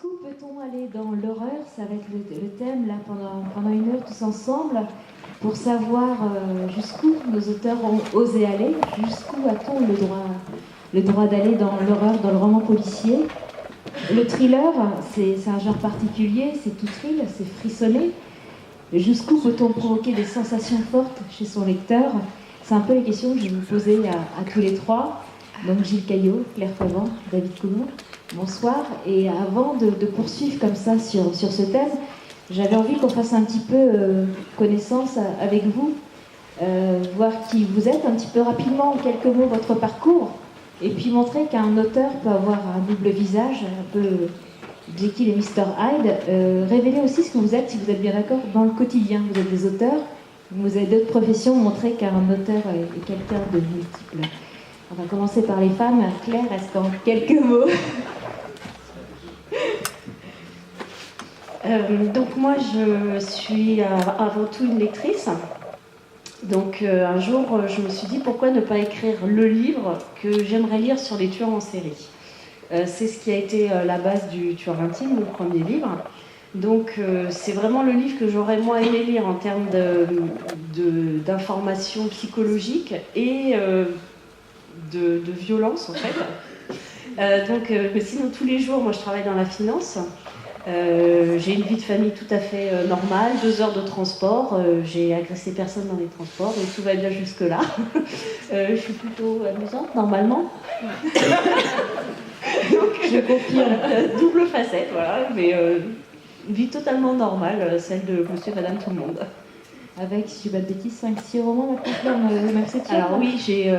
Jusqu'où peut-on aller dans l'horreur? Ça va être le thème là pendant une heure tous ensemble pour savoir jusqu'où nos auteurs ont osé aller, jusqu'où a-t-on le droit d'aller dans l'horreur, dans le roman policier. Le thriller, c'est un genre particulier, c'est tout thrill, c'est frissonné. Jusqu'où peut-on provoquer des sensations fortes chez son lecteur? C'est un peu les questions que je vais vous poser à tous les trois. Donc Gilles Caillot, Claire Favant, David Coulon, bonsoir. Et avant de poursuivre comme ça sur ce thème, j'avais envie qu'on fasse un petit peu connaissance avec vous, voir qui vous êtes, un petit peu rapidement, en quelques mots, votre parcours, et puis montrer qu'un auteur peut avoir un double visage, un peu Jekyll et Mr. Hyde. Révéler aussi ce que vous êtes, si vous êtes bien d'accord, dans le quotidien. Vous êtes des auteurs, vous avez d'autres professions, montrer qu'un auteur est quelqu'un de multiple. On va commencer par les femmes. Claire, est-ce qu'en quelques mots Donc moi, je suis avant tout une lectrice. Donc un jour, je me suis dit pourquoi ne pas écrire le livre que j'aimerais lire sur les tueurs en série. C'est ce qui a été la base du Tueur intime, mon premier livre. Donc c'est vraiment le livre que j'aurais moi aimé lire en termes d'informations psychologiques et de violence en fait. Mais sinon tous les jours, moi je travaille dans la finance. J'ai une vie de famille tout à fait normale, 2 heures de transport, j'ai agressé personne dans les transports, donc tout va bien jusque là. Je suis plutôt amusante normalement. Donc je confirme, double facette, voilà, mais une vie totalement normale, celle de monsieur et madame tout le monde. Avec, si je ne dis pas de bêtises, 5-6 romans maintenant, même cette fois. Alors oui, j'ai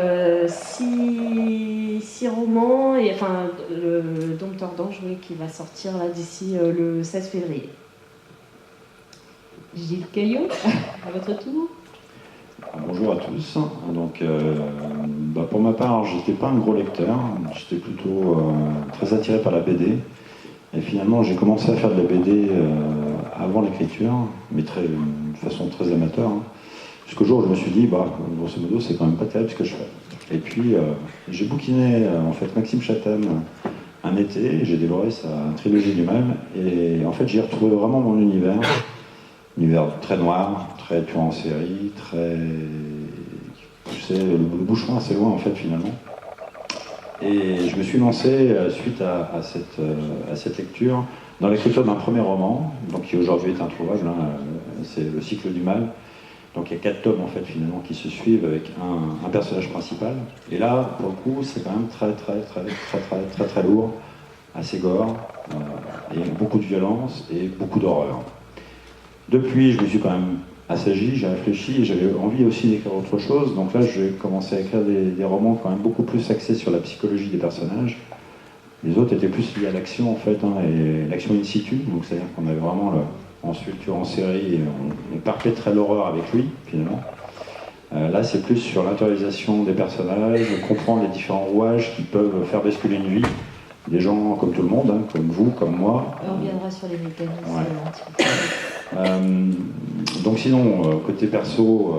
6 romans, et enfin le Dompteur d'Ange qui va sortir là d'ici le 16 février. Gilles Caillot, à votre tour. Bonjour à tous. Donc, pour ma part, j'étais pas un gros lecteur, j'étais plutôt très attiré par la BD. Et finalement, j'ai commencé à faire de la BD avant l'écriture, mais de façon très amateur. Jusqu'au jour où je me suis dit, grosso modo, c'est quand même pas terrible ce que je fais. Et puis, j'ai bouquiné en fait Maxime Chatham un été, et j'ai dévoré sa trilogie du mal. Et en fait, j'y ai retrouvé vraiment mon univers très noir, très tueur en série, très poussé le bouchon assez loin en fait finalement. Et je me suis lancé suite à cette lecture dans l'écriture d'un premier roman, donc qui aujourd'hui est introuvable, c'est Le cycle du mal. Donc il y a 4 tomes en fait finalement qui se suivent avec un personnage principal. Et là, pour le coup, c'est quand même très lourd, assez gore, et beaucoup de violence et beaucoup d'horreur. Depuis, je me suis quand même assagi, j'ai réfléchi et j'avais envie aussi d'écrire autre chose. Donc là, je vais commencer à écrire des romans quand même beaucoup plus axés sur la psychologie des personnages. Les autres étaient plus liés à l'action en fait, et l'action in situ. Donc c'est-à-dire qu'on avait vraiment ensuite tueur en série et on perpétrait l'horreur avec lui finalement. Là, c'est plus sur l'intériorisation des personnages, comprendre les différents rouages qui peuvent faire basculer une vie. Des gens comme tout le monde, comme vous, comme moi. On reviendra sur les mécanismes. Ouais. Donc sinon, côté perso...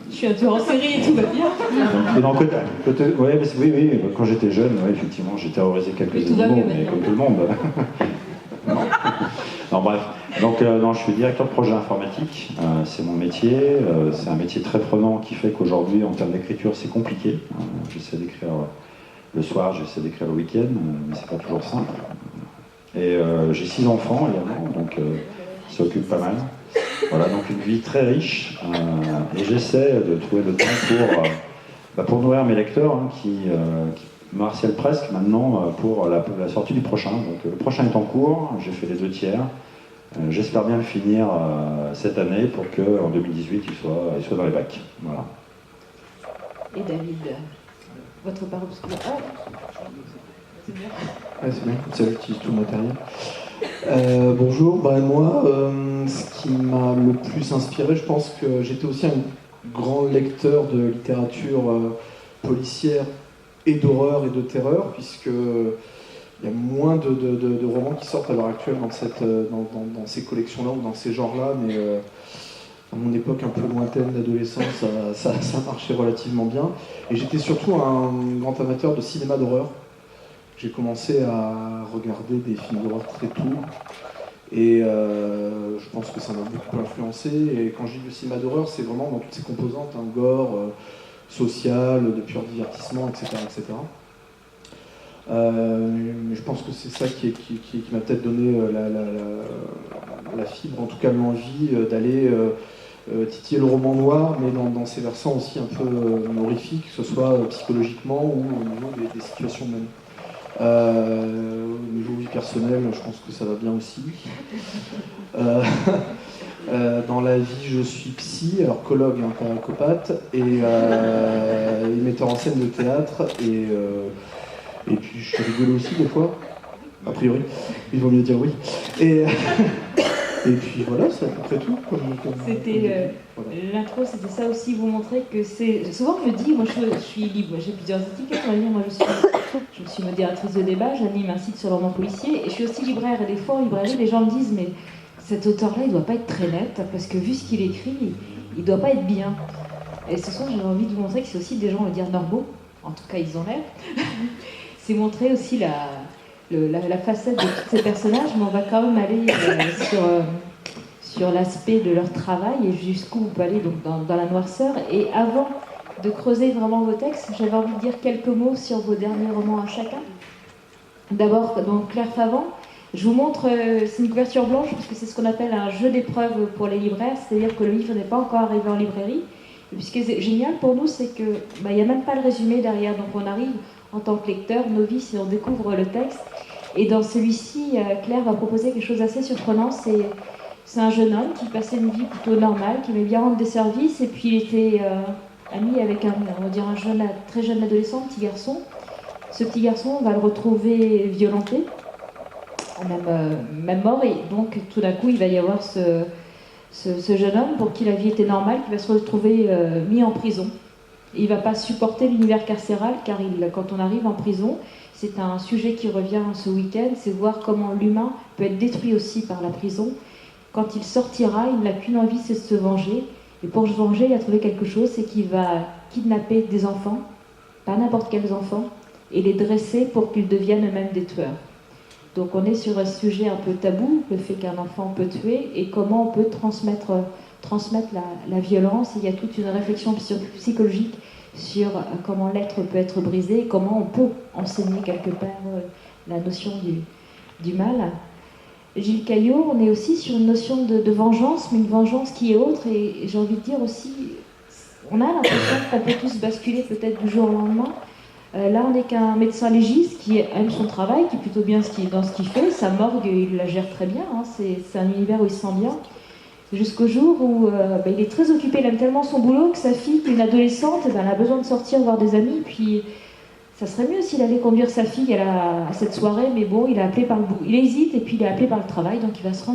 Je suis un tueur en série et tout va bien. Oui, quand j'étais jeune, effectivement, j'ai terrorisé quelques animaux, mais comme tout le monde. Non, bref. Donc, je suis directeur de projet informatique, c'est mon métier. C'est un métier très prenant qui fait qu'aujourd'hui, en termes d'écriture, c'est compliqué. J'essaie d'écrire le soir, j'essaie d'écrire le week-end, mais c'est pas toujours simple. Et j'ai 6 enfants également, donc ça occupe pas mal. Voilà, donc une vie très riche, et j'essaie de trouver le temps pour nourrir mes lecteurs qui me harcèlent presque maintenant pour la sortie du prochain. Donc le prochain est en cours, j'ai fait les 2 tiers. J'espère bien le finir cette année pour qu'en 2018 il soit dans les bacs. Voilà. Et David, votre part obscure. C'est bien. Ouais, c'est bien, ça utilise tout le matériel. Bonjour, moi, ce qui m'a le plus inspiré, je pense que j'étais aussi un grand lecteur de littérature policière et d'horreur et de terreur, puisque il y a moins de romans qui sortent à l'heure actuelle dans ces collections-là ou dans ces genres-là, mais à mon époque un peu lointaine d'adolescence, ça marchait relativement bien. Et j'étais surtout un grand amateur de cinéma d'horreur. j'ai commencé à regarder des films d'horreur très tôt. Et je pense que ça m'a beaucoup influencé. Et quand je dis le cinéma d'horreur, c'est vraiment dans toutes ses composantes, un gore, social, de pur divertissement, etc. etc. Mais je pense que c'est ça qui m'a peut-être donné la fibre, en tout cas l'envie d'aller titiller le roman noir, mais dans ses versants aussi un peu horrifiques, que ce soit psychologiquement ou au niveau des situations même. Au niveau vie personnelle, je pense que ça va bien aussi. Dans la vie, je suis psy, alors colloque, pas alcopathe, et metteur en scène de théâtre, et puis je suis rigolo aussi des fois, a priori, il vaut mieux dire oui. Et puis voilà, c'est à peu près tout. C'était l'intro, c'était ça aussi, vous montrer que c'est. Souvent je dis, moi je suis libre, j'ai plusieurs étiquettes, on va dire, moi je suis modératrice de débat, j'anime un site sur le roman policier, et je suis aussi libraire, et des fois en librairie, les gens me disent, mais cet auteur-là, il doit pas être très net, parce que vu ce qu'il écrit, il doit pas être bien. Et ce soir, j'avais envie de vous montrer que c'est aussi des gens, on va dire, normaux, en tout cas ils ont l'air. C'est montrer aussi la facette de tous ces personnages, mais on va quand même aller sur l'aspect de leur travail et jusqu'où on peut aller donc, dans la noirceur. Et avant de creuser vraiment vos textes, j'avais envie de dire quelques mots sur vos derniers romans à chacun. D'abord, donc Claire Favant, je vous montre, c'est une couverture blanche parce que c'est ce qu'on appelle un jeu d'épreuves pour les libraires, c'est-à-dire que le livre n'est pas encore arrivé en librairie. Et puis ce qui est génial pour nous, c'est qu'il n'y a même pas le résumé derrière, donc on arrive en tant que lecteur, novice, et on découvre le texte. Et dans celui-ci, Claire va proposer quelque chose d'assez surprenant. C'est un jeune homme qui passait une vie plutôt normale, qui aimait bien rendre des services, et puis il était ami avec un très jeune adolescent, petit garçon. Ce petit garçon va le retrouver violenté, même mort, et donc tout d'un coup, il va y avoir ce jeune homme pour qui la vie était normale, qui va se retrouver mis en prison. Il ne va pas supporter l'univers carcéral, car quand on arrive en prison, c'est un sujet qui revient ce week-end, c'est voir comment l'humain peut être détruit aussi par la prison. Quand il sortira, il n'a qu'une envie, c'est de se venger. Et pour se venger, il a trouvé quelque chose, c'est qu'il va kidnapper des enfants, pas n'importe quels enfants, et les dresser pour qu'ils deviennent eux-mêmes des tueurs. Donc on est sur un sujet un peu tabou, le fait qu'un enfant peut tuer, et comment on peut transmettre la violence. Il y a toute une réflexion psychologique sur comment l'être peut être brisé, et comment on peut enseigner quelque part la notion du mal. Gilles Caillot, on est aussi sur une notion de vengeance, mais une vengeance qui est autre, et j'ai envie de dire aussi, on a l'impression qu'on peut tous basculer peut-être du jour au lendemain. Là, on n'est qu'un médecin légiste qui aime son travail, qui est plutôt bien dans ce qu'il fait. Sa morgue, il la gère très bien, hein. C'est un univers où il se sent bien. Jusqu'au jour où il est très occupé, il aime tellement son boulot que sa fille, qui est une adolescente, elle a besoin de sortir, voir des amis, puis ça serait mieux s'il allait conduire sa fille à cette soirée, mais bon, il hésite, et puis il est appelé par le travail, donc il va se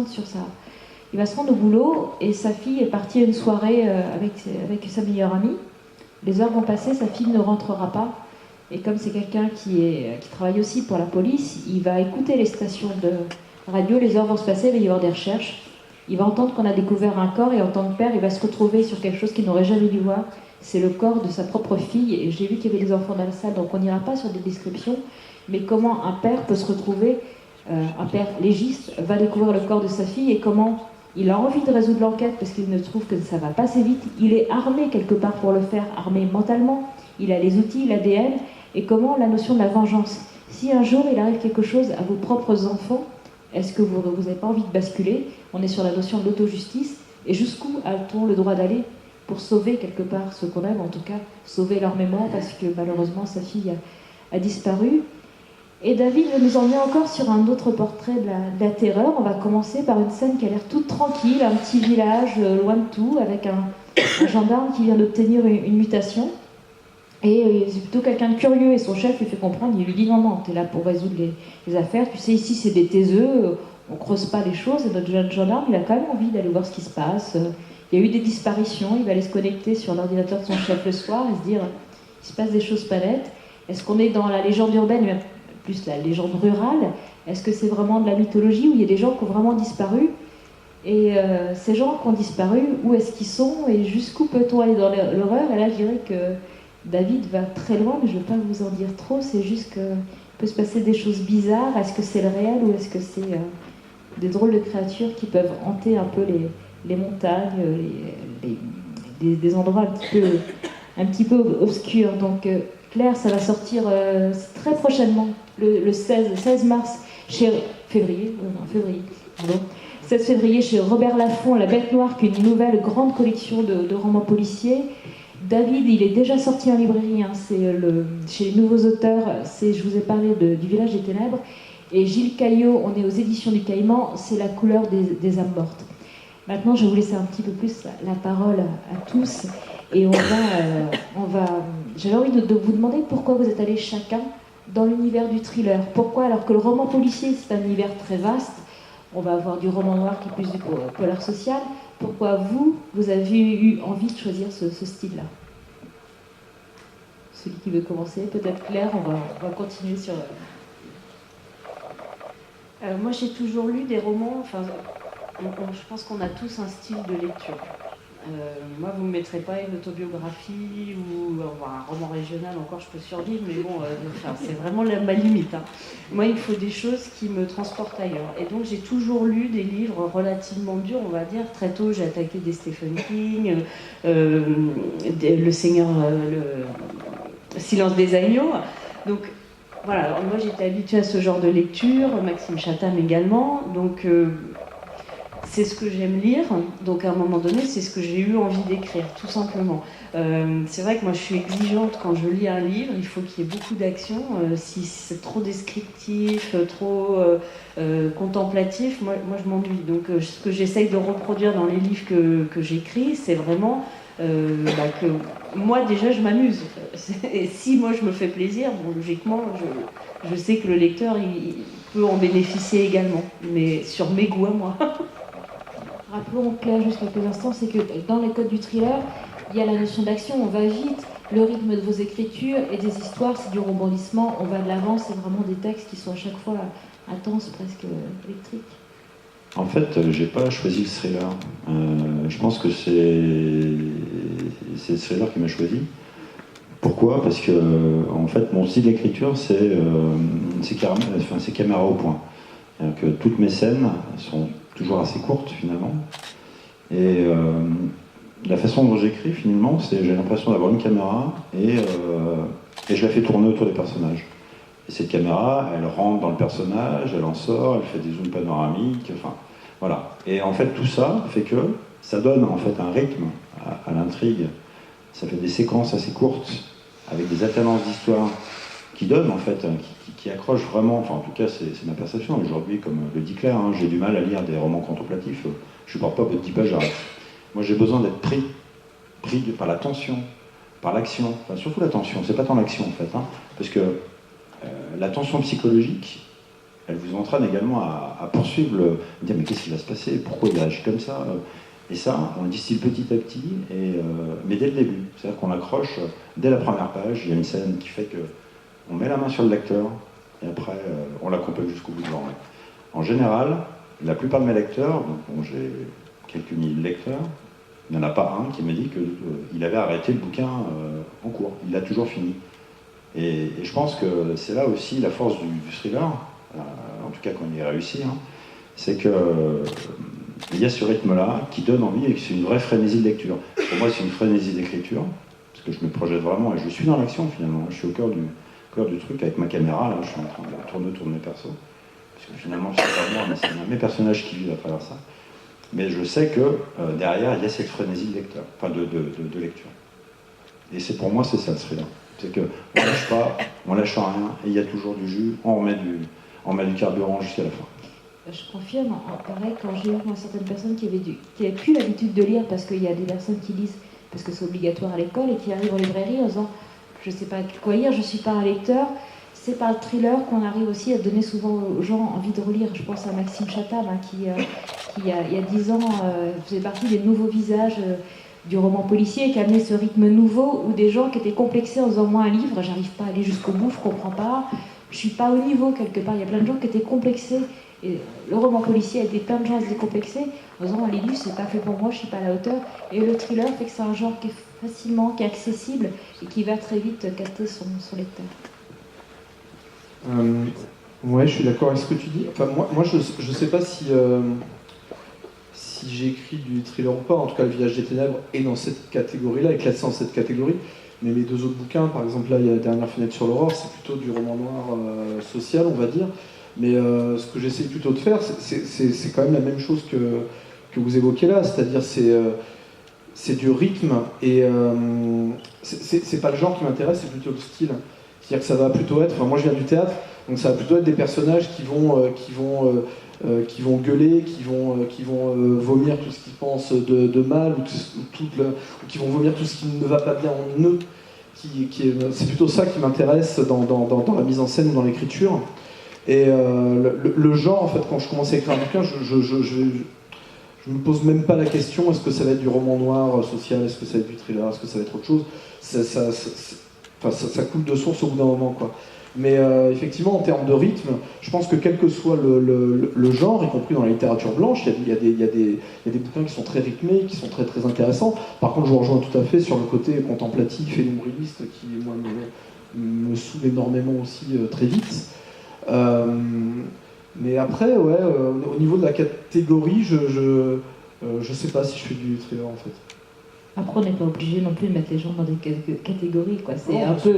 rendre au boulot, et sa fille est partie à une soirée avec sa meilleure amie. Les heures vont passer, sa fille ne rentrera pas, et comme c'est quelqu'un qui travaille aussi pour la police, il va écouter les stations de radio, les heures vont se passer, il va y avoir des recherches. Il va entendre qu'on a découvert un corps, et en tant que père, il va se retrouver sur quelque chose qu'il n'aurait jamais dû voir. C'est le corps de sa propre fille, et j'ai vu qu'il y avait des enfants dans la salle, donc on n'ira pas sur des descriptions, mais comment un père peut se retrouver, un père légiste, va découvrir le corps de sa fille, et comment il a envie de résoudre l'enquête, parce qu'il ne trouve que ça va pas assez vite. Il est armé quelque part pour le faire, armé mentalement, il a les outils, l'ADN, et comment la notion de la vengeance. Si un jour il arrive quelque chose à vos propres enfants, est-ce que vous n'avez pas envie de basculer? On est sur la notion de l'autojustice, et jusqu'où a-t-on le droit d'aller pour sauver quelque part ce qu'on aime, en tout cas sauver leur mémoire, parce que malheureusement sa fille a disparu. Et David va nous emmener encore sur un autre portrait de la terreur. On va commencer par une scène qui a l'air toute tranquille, un petit village loin de tout, avec un gendarme qui vient d'obtenir une mutation. Et c'est plutôt quelqu'un de curieux, et son chef lui fait comprendre, il lui dit non, t'es là pour résoudre les affaires, tu sais, ici c'est des taiseux, on creuse pas les choses, et notre jeune gendarme, il a quand même envie d'aller voir ce qui se passe. Il y a eu des disparitions, il va aller se connecter sur l'ordinateur de son chef le soir et se dire, il se passe des choses pas nettes. Est-ce qu'on est dans la légende urbaine, même plus la légende rurale? Est-ce que c'est vraiment de la mythologie, où il y a des gens qui ont vraiment disparu? Et ces gens qui ont disparu, où est-ce qu'ils sont, et jusqu'où peut-on aller dans l'horreur? Et là, je dirais que David va très loin, mais je ne veux pas vous en dire trop, c'est juste peut se passer des choses bizarres. Est-ce que c'est le réel ou est-ce que c'est des drôles de créatures qui peuvent hanter un peu les montagnes, des endroits un petit peu obscurs. Donc Claire, ça va sortir très prochainement, le 16 mars, février, 16 février chez Robert Laffont, La Bête Noire, qui est une nouvelle grande collection de romans policiers. David, il est déjà sorti en librairie, hein, chez les nouveaux auteurs, je vous ai parlé du Village des Ténèbres. Et Gilles Caillot, on est aux éditions du Caïman, c'est La couleur des âmes mortes. Maintenant, je vais vous laisser un petit peu plus la parole à tous. Et j'avais envie de vous demander pourquoi vous êtes allés chacun dans l'univers du thriller. Pourquoi, alors que le roman policier, c'est un univers très vaste, on va avoir du roman noir qui est plus du polar social, pourquoi vous avez eu envie de choisir ce style-là? Celui qui veut commencer, peut-être Claire, on va continuer sur... Moi, j'ai toujours lu des romans, je pense qu'on a tous un style de lecture. Moi, vous ne me mettrez pas une autobiographie ou un roman régional, encore je peux survivre, mais bon, c'est vraiment ma limite. Hein. Moi, il faut des choses qui me transportent ailleurs. Et donc, j'ai toujours lu des livres relativement durs, on va dire. Très tôt, j'ai attaqué des Stephen King, Le Seigneur, le Silence des agneaux. Donc, voilà, alors moi, j'étais habituée à ce genre de lecture, Maxime Chatham également. Donc, c'est ce que j'aime lire, donc à un moment donné, c'est ce que j'ai eu envie d'écrire, tout simplement. C'est vrai que moi je suis exigeante quand je lis un livre, il faut qu'il y ait beaucoup d'action. Si c'est trop descriptif, trop contemplatif, moi je m'ennuie. Donc ce que j'essaye de reproduire dans les livres que j'écris, c'est vraiment que moi déjà je m'amuse. Et si moi je me fais plaisir, bon, logiquement, je sais que le lecteur il peut en bénéficier également, mais sur mes goûts à moi. Rappelons Claire juste quelques instants, c'est que dans les codes du thriller, il y a la notion d'action, on va vite, le rythme de vos écritures et des histoires, c'est du rebondissement, on va de l'avant, c'est vraiment des textes qui sont à chaque fois intenses, presque électriques. En fait, j'ai pas choisi le thriller. Je pense que c'est le thriller qui m'a choisi. Pourquoi? Parce que en fait, mon style d'écriture, c'est caméra au point. Que toutes mes scènes sont toujours assez courtes finalement. Et la façon dont j'écris finalement, c'est j'ai l'impression d'avoir une caméra et je la fais tourner autour des personnages. Et cette caméra, elle rentre dans le personnage, elle en sort, elle fait des zooms panoramiques, enfin voilà. Et en fait tout ça fait que ça donne en fait un rythme à l'intrigue. Ça fait des séquences assez courtes avec des alternances d'histoire qui donnent en fait, qui accrochent vraiment, enfin en tout cas c'est ma perception. Aujourd'hui, comme le dit Claire, hein, j'ai du mal à lire des romans contemplatifs, je ne supporte pas votre 10 pages, j'arrête. Moi j'ai besoin d'être pris par la tension, par l'action, enfin surtout la tension, c'est pas tant l'action en fait, hein, parce que la tension psychologique, elle vous entraîne également à poursuivre, dire mais qu'est-ce qui va se passer, pourquoi il réagit comme ça, et ça on le distille petit à petit, mais dès le début, c'est-à-dire qu'on accroche dès la première page, il y a une scène qui fait que on met la main sur le lecteur, et après, on l'accompagne jusqu'au bout de l'envoi. En général, la plupart de mes lecteurs, donc j'ai quelques milliers de lecteurs, il n'y en a pas un qui m'a dit qu'il avait arrêté le bouquin en cours. Il l'a toujours fini. Et je pense que c'est là aussi la force du thriller, en tout cas quand il est réussi, hein, c'est qu'il y a ce rythme-là qui donne envie et que c'est une vraie frénésie de lecture. Pour moi, c'est une frénésie d'écriture, parce que je me projette vraiment et je suis dans l'action finalement. Je suis au cœur du truc avec ma caméra, là, je suis en train de tourner autour de mes persos, parce que finalement c'est pas moi, mais c'est mes personnages qui vivent à travers ça. Mais je sais que derrière il y a cette frénésie de lecteur, enfin de lecture. Et c'est pour moi c'est ça le thriller, c'est qu'on lâche pas, on lâche rien, et il y a toujours du jus, on met du carburant jusqu'à la fin. Je confirme, pareil, quand j'ai eu certaines personnes qui avaient plus l'habitude de lire, parce qu'il y a des personnes qui lisent parce que c'est obligatoire à l'école et qui arrivent en librairie en disant je ne sais pas quoi lire, je ne suis pas un lecteur. C'est par le thriller qu'on arrive aussi à donner souvent aux gens envie de relire. Je pense à Maxime Chatham, hein, qui il y a 10 ans, faisait partie des nouveaux visages du roman policier, qui amenait ce rythme nouveau où des gens qui étaient complexés en disant moi un livre, j'arrive pas à aller jusqu'au bout, je comprends pas, je suis pas au niveau quelque part. Il y a plein de gens qui étaient complexés. Et le roman policier a aidé plein de gens à se décomplexer en disant les livres c'est pas fait pour moi, je suis pas à la hauteur. Et le thriller fait que c'est un genre qui est facilement, qui est accessible et qui va très vite capter son lecteur. Ouais, je suis d'accord avec ce que tu dis. Enfin, moi je sais pas si j'ai écrit du thriller ou pas. En tout cas, Le Village des Ténèbres est dans cette catégorie-là, est classé dans cette catégorie. Mais mes deux autres bouquins, par exemple, là, il y a La Dernière fenêtre sur l'aurore, c'est plutôt du roman noir social, on va dire. Mais ce que j'essaie plutôt de faire, c'est quand même la même chose que vous évoquez là, c'est-à-dire c'est du rythme et c'est pas le genre qui m'intéresse, c'est plutôt le style. C'est-à-dire que ça va plutôt être, enfin moi je viens du théâtre, donc ça va plutôt être des personnages qui vont gueuler, qui vont vomir tout ce qu'ils pensent de mal, ou qui vont vomir tout ce qui ne va pas bien en eux. C'est plutôt ça qui m'intéresse dans la mise en scène ou dans l'écriture. Et le genre, en fait, quand je commence à écrire un bouquin, je me pose même pas la question, est-ce que ça va être du roman noir social, est-ce que ça va être du thriller, est-ce que ça va être autre chose. Ça coule de source au bout d'un moment, quoi. Mais effectivement, en termes de rythme, je pense que quel que soit le genre, y compris dans la littérature blanche, il y a des bouquins qui sont très rythmés, qui sont très très intéressants. Par contre, je vous rejoins tout à fait sur le côté contemplatif et nombriliste qui, moi, me saoule énormément aussi très vite. Mais après, ouais, au niveau de la catégorie, je sais pas si je fais du thriller en fait. Après, on n'est pas obligé non plus de mettre les gens dans des catégories, quoi. C'est un peu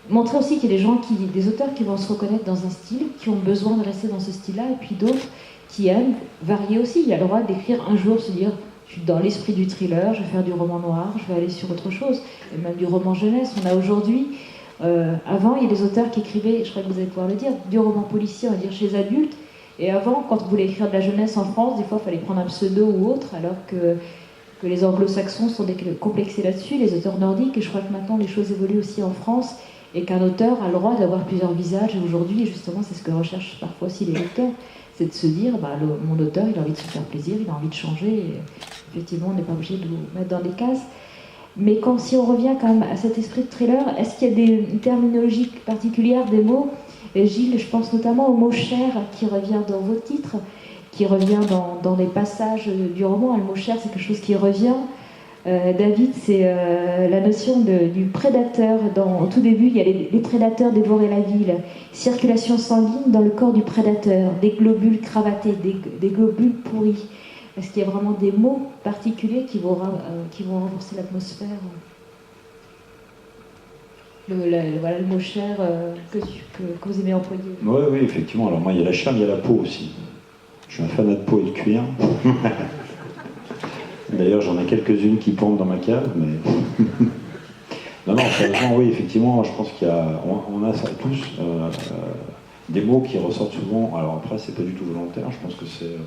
montrer aussi qu'il y a des auteurs qui vont se reconnaître dans un style, qui ont besoin de rester dans ce style-là, et puis d'autres qui aiment varier aussi. Il y a le droit d'écrire un jour, se dire, je suis dans l'esprit du thriller, je vais faire du roman noir, je vais aller sur autre chose, et même du roman jeunesse. On a aujourd'hui, avant, il y a des auteurs qui écrivaient, je crois que vous allez pouvoir le dire, du roman policier, on va dire, chez les adultes. Et avant, quand on voulait écrire de la jeunesse en France, des fois, il fallait prendre un pseudo ou autre, alors que les anglo-saxons sont décomplexés là-dessus, les auteurs nordiques, et je crois que maintenant les choses évoluent aussi en France, et qu'un auteur a le droit d'avoir plusieurs visages, et aujourd'hui, justement, c'est ce que recherchent parfois aussi les lecteurs, c'est de se dire, mon auteur, il a envie de se faire plaisir, il a envie de changer, et effectivement, on n'est pas obligé de vous mettre dans des cases. Mais si on revient quand même à cet esprit de thriller, est-ce qu'il y a une terminologie particulière, des mots? Et Gilles, je pense notamment au mot cher qui revient dans vos titres, qui revient dans les passages du roman. Le mot cher, c'est quelque chose qui revient. David, c'est la notion du prédateur. Au tout début, il y a les prédateurs dévoraient la ville. Circulation sanguine dans le corps du prédateur. Des globules cravatés, des globules pourris. Est-ce qu'il y a vraiment des mots particuliers qui vont renforcer l'atmosphère? Voilà le mot cher que vous aimez employer. Oui, effectivement. Alors moi, il y a la chair, mais il y a la peau aussi. Je suis un fanat de peau et de cuir. D'ailleurs, j'en ai quelques-unes qui pendent dans ma cave, mais... non, sérieusement, oui, effectivement, je pense qu'on a tous des mots qui ressortent souvent. Alors après, c'est pas du tout volontaire, je pense que c'est...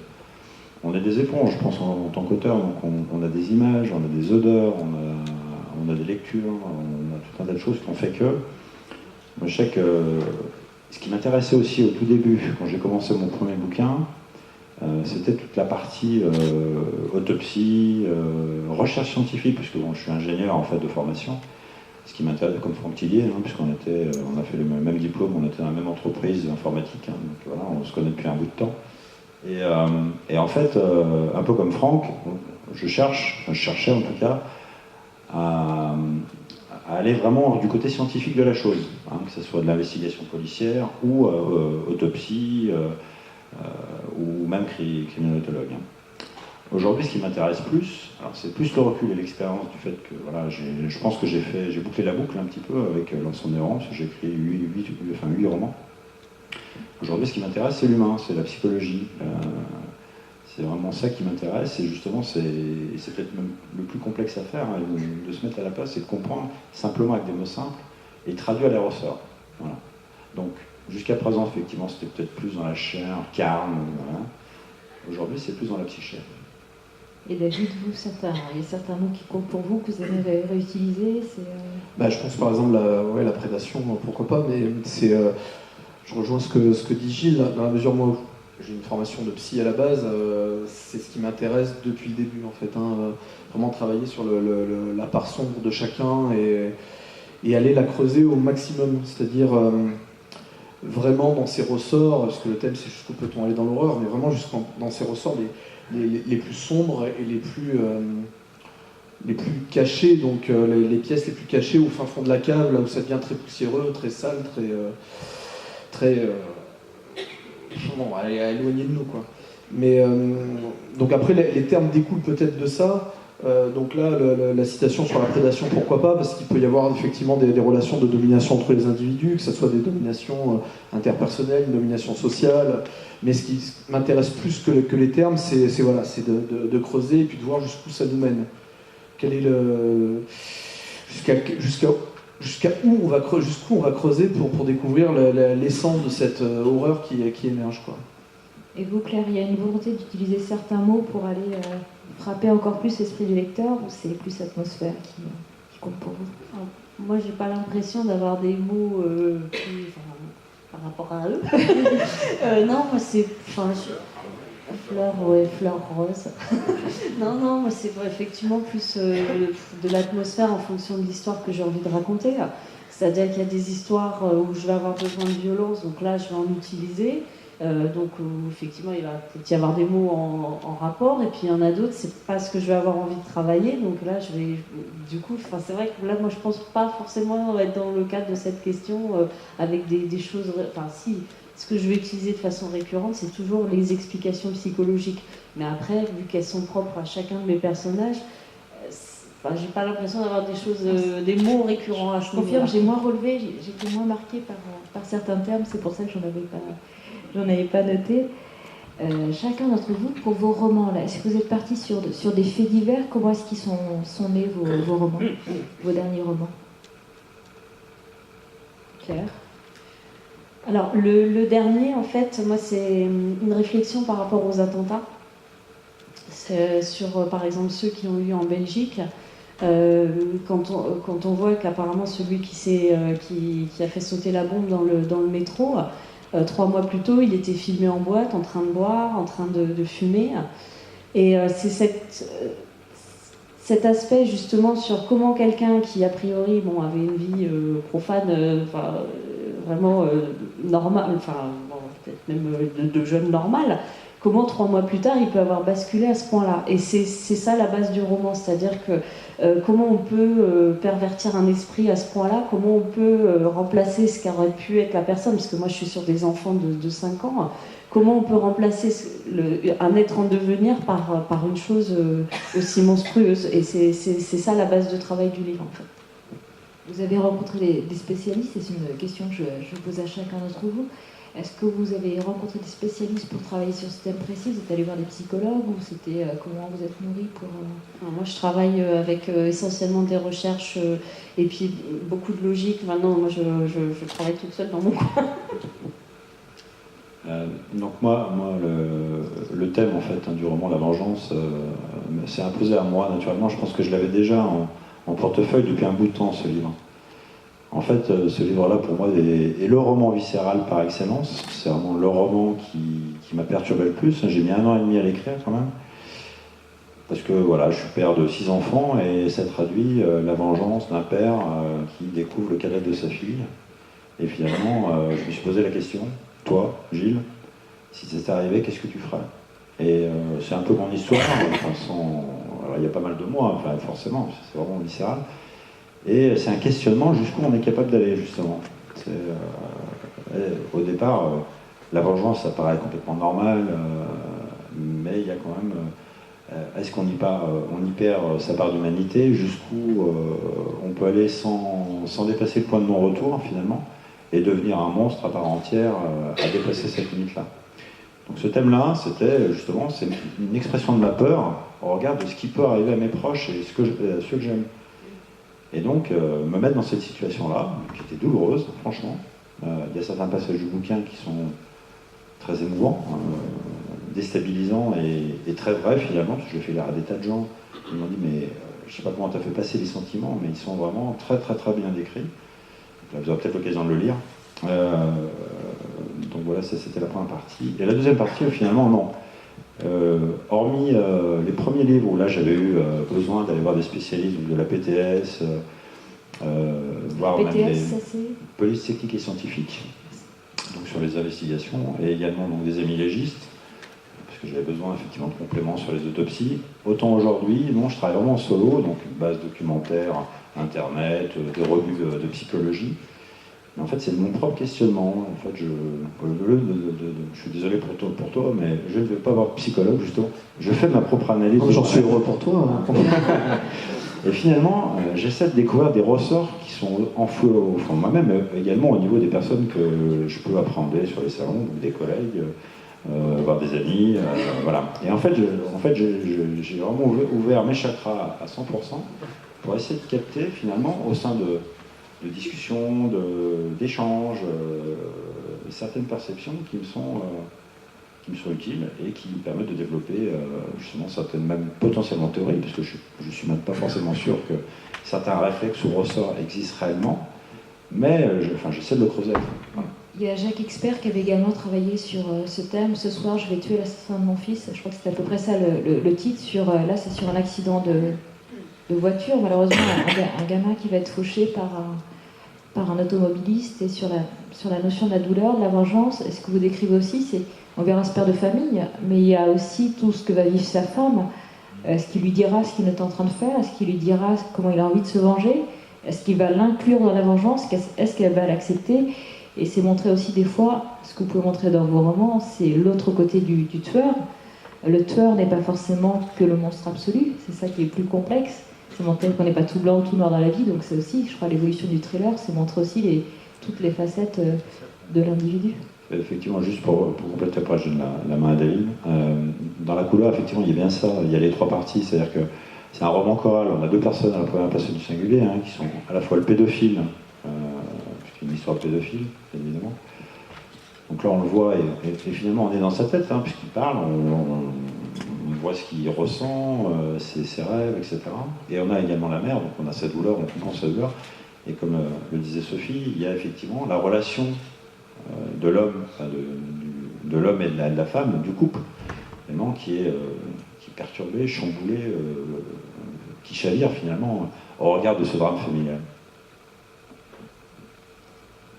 On est des éponges, je pense, en tant qu'auteur, donc on a des images, on a des odeurs, on a des lectures, on a tout un tas de choses qui ont fait que... Moi, je sais que ce qui m'intéressait aussi au tout début, quand j'ai commencé mon premier bouquin, c'était toute la partie autopsie, recherche scientifique, puisque bon, je suis ingénieur en fait de formation, ce qui m'intéresse comme Franck Tillier, puisqu'on on a fait le même diplôme, on était dans la même entreprise informatique, donc voilà, on se connaît depuis un bout de temps. Et en fait, un peu comme Franck, je cherchais en tout cas à aller vraiment du côté scientifique de la chose, que ce soit de l'investigation policière ou autopsie, ou même criminologue. Aujourd'hui, ce qui m'intéresse plus, alors c'est plus le recul et l'expérience du fait que voilà, je pense que j'ai bouclé la boucle un petit peu avec l'ensemble des romans, parce que j'ai écrit 8 romans. Aujourd'hui, ce qui m'intéresse, c'est l'humain, c'est la psychologie. C'est vraiment ça qui m'intéresse, et justement, c'est peut-être même le plus complexe à faire, de se mettre à la place et de comprendre simplement avec des mots simples et traduire les ressorts. Voilà. Donc, jusqu'à présent, effectivement, c'était peut-être plus dans la chair, carne, voilà. Aujourd'hui, c'est plus dans la psyché. Et David, il y a certains mots qui comptent pour vous, que vous aimez réutiliser Je pense par exemple la prédation, pourquoi pas, mais je rejoins ce que dit Gilles, dans la mesure où moi j'ai une formation de psy à la base, c'est ce qui m'intéresse depuis le début en fait, vraiment travailler sur la part sombre de chacun et aller la creuser au maximum, c'est-à-dire vraiment dans ses ressorts, parce que le thème c'est jusqu'où peut-on aller dans l'horreur, mais vraiment dans ses ressorts les plus sombres et les plus cachés, donc les pièces les plus cachées au fin fond de la cave, là où ça devient très poussiéreux, très sale, très éloigné de nous, quoi. Mais donc après, les termes découlent peut-être de ça. Donc là, la citation sur la prédation, pourquoi pas, parce qu'il peut y avoir effectivement des relations de domination entre les individus, que ce soit des dominations interpersonnelles, une domination sociale. Mais ce qui m'intéresse plus que les termes, c'est de creuser et puis de voir jusqu'où ça nous mène. Quel est jusqu'à où on va creuser pour découvrir l'essence de cette horreur qui émerge, quoi. Et vous, Claire, il y a une volonté d'utiliser certains mots pour aller frapper encore plus l'esprit du lecteur, ou c'est plus l'atmosphère qui compte pour vous? Alors, moi, j'ai pas l'impression d'avoir des mots par rapport à eux. Non, moi, c'est fleur rose. non, moi, c'est effectivement plus de l'atmosphère en fonction de l'histoire que j'ai envie de raconter. C'est-à-dire qu'il y a des histoires où je vais avoir besoin de violence, donc là, je vais en utiliser. Donc effectivement il va peut-être y avoir des mots en rapport, et puis il y en a d'autres, c'est pas ce que je vais avoir envie de travailler, donc là je vais c'est vrai que là moi je pense pas forcément être dans le cadre de cette question avec des choses, si ce que je vais utiliser de façon récurrente c'est toujours les explications psychologiques, mais après vu qu'elles sont propres à chacun de mes personnages, j'ai pas l'impression d'avoir des mots récurrents à ce Je confirme, niveau-là. j'ai moins relevé, j'étais moins marquée par certains termes, c'est pour ça que j'en avais pas noté. Chacun d'entre vous, pour vos romans, là, est-ce que vous êtes partis sur des faits divers? Comment est-ce qu'ils sont nés, vos romans, vos derniers romans? Claire? Alors, le dernier, en fait, moi, c'est une réflexion par rapport aux attentats. C'est sur, par exemple, ceux qui ont eu en Belgique. Quand on voit qu'apparemment celui qui a fait sauter la bombe dans le métro, 3 mois plus tôt, il était filmé en boîte, en train de boire, en train de fumer. Et c'est cet aspect justement sur comment quelqu'un qui a priori avait une vie profane, vraiment normale, peut-être même de jeune normal, comment 3 mois plus tard il peut avoir basculé à ce point-là. Et c'est ça la base du roman, c'est-à-dire que comment on peut pervertir un esprit à ce point-là, comment on peut remplacer ce qu'aurait pu être la personne, parce que moi je suis sur des enfants de 5 ans, comment on peut remplacer un être en devenir par une chose aussi monstrueuse. Et c'est ça la base de travail du livre, en fait. Vous avez rencontré des spécialistes, c'est une question que je pose à chacun d'entre vous. Est-ce que vous avez rencontré des spécialistes pour travailler sur ce thème précis? Vous êtes allé voir des psychologues, ou c'était comment vous êtes nourri pour... Alors moi je travaille avec essentiellement des recherches et puis beaucoup de logique. Maintenant moi je travaille toute seule dans mon coin. Donc moi le thème en fait du roman La Vengeance s'est imposé à moi naturellement. Je pense que je l'avais déjà en portefeuille depuis un bout de temps, ce livre. En fait, ce livre-là, pour moi, est le roman viscéral par excellence. C'est vraiment le roman qui m'a perturbé le plus. J'ai mis 1 an et demi à l'écrire, quand même. Parce que, voilà, je suis père de 6 enfants, et ça traduit la vengeance d'un père qui découvre le cadavre de sa fille. Et finalement, je me suis posé la question, toi, Gilles, si c'était arrivé, qu'est-ce que tu ferais? Et c'est un peu mon histoire. Alors, il y a pas mal de mots, forcément, c'est vraiment viscéral. Et c'est un questionnement jusqu'où on est capable d'aller, justement. Au départ, la vengeance, ça paraît complètement normal, mais il y a quand même... est-ce qu'on on y perd sa part d'humanité, jusqu'où on peut aller sans dépasser le point de non-retour, finalement, et devenir un monstre à part entière à dépasser cette limite-là. Donc ce thème-là, c'était justement c'est une expression de ma peur au regard de ce qui peut arriver à mes proches et ceux que j'aime. Et donc, me mettre dans cette situation-là, qui était douloureuse, franchement. Il y a certains passages du bouquin qui sont très émouvants, déstabilisants et très vrais, finalement, parce que je l'ai fait lire à des tas de gens. Ils m'ont dit, mais je ne sais pas comment tu as fait passer les sentiments, mais ils sont vraiment très, très, très bien décrits. Donc, vous aurez peut-être l'occasion de le lire. Donc voilà, c'était la première partie. Et la deuxième partie, finalement, non. Hormis les premiers livres où là j'avais eu besoin d'aller voir des spécialistes de la PTS, voir PTS, même ça c'est police technique et scientifique, donc sur les investigations, et également donc, des amis légistes, parce que j'avais besoin effectivement de compléments sur les autopsies. Autant aujourd'hui, non, je travaille vraiment en solo, donc une base documentaire, internet, des revues de psychologie. Mais en fait, c'est mon propre questionnement. En fait, je suis désolé pour toi, mais je ne vais pas voir de psychologue, justement. Je fais ma propre analyse. J'en suis heureux pour toi. Hein. Et finalement, j'essaie de découvrir des ressorts qui sont enfouis au fond de moi-même, également au niveau des personnes que je peux appréhender sur les salons, ou des collègues, voire des amis. Voilà. Et en fait, j'ai vraiment ouvert mes chakras à 100% pour essayer de capter, finalement, au sein de discussions, d'échanges, certaines perceptions qui me sont utiles et qui me permettent de développer justement certaines, même potentiellement théories, parce que je ne suis même pas forcément sûr que certains réflexes ou ressorts existent réellement, mais j'essaie de le creuser. Voilà. Il y a Jacques Expert qui avait également travaillé sur ce thème. Ce soir, je vais tuer l'assassin de mon fils. Je crois que c'était à peu près ça le titre. Là, c'est sur un accident de voiture. Malheureusement, un gamin qui va être fauché par un automobiliste, et sur la notion de la douleur, de la vengeance. Et ce que vous décrivez aussi, on verra ce père de famille, mais il y a aussi tout ce que va vivre sa femme. Est-ce qu'il lui dira ce qu'il est en train de faire? Est-ce qu'il lui dira comment il a envie de se venger? Est-ce qu'il va l'inclure dans la vengeance? Est-ce qu'elle va l'accepter? Et c'est montré aussi des fois, ce que vous pouvez montrer dans vos romans, c'est l'autre côté du tueur. Le tueur n'est pas forcément que le monstre absolu, c'est ça qui est plus complexe. C'est montrer qu'on n'est pas tout blanc ou tout noir dans la vie, donc c'est aussi, je crois, l'évolution du thriller, c'est montrer aussi toutes les facettes de l'individu. Effectivement, juste pour compléter, après je donne la main à David. Dans la couleur, effectivement, il y a bien ça, il y a les trois parties, c'est-à-dire que c'est un roman choral, on a deux personnes à la première personne du singulier, qui sont à la fois le pédophile, puisqu'il y a une histoire de pédophile, évidemment. Donc là, on le voit, et finalement, on est dans sa tête, puisqu'il parle, on voit ce qu'il ressent, ses rêves, etc. Et on a également la mère, donc on a sa douleur, on comprend sa douleur. Et comme le disait Sophie, il y a effectivement la relation de l'homme, de l'homme et de la femme, du couple, vraiment, qui est perturbé, chamboulé, qui chavire finalement au regard de ce drame familial.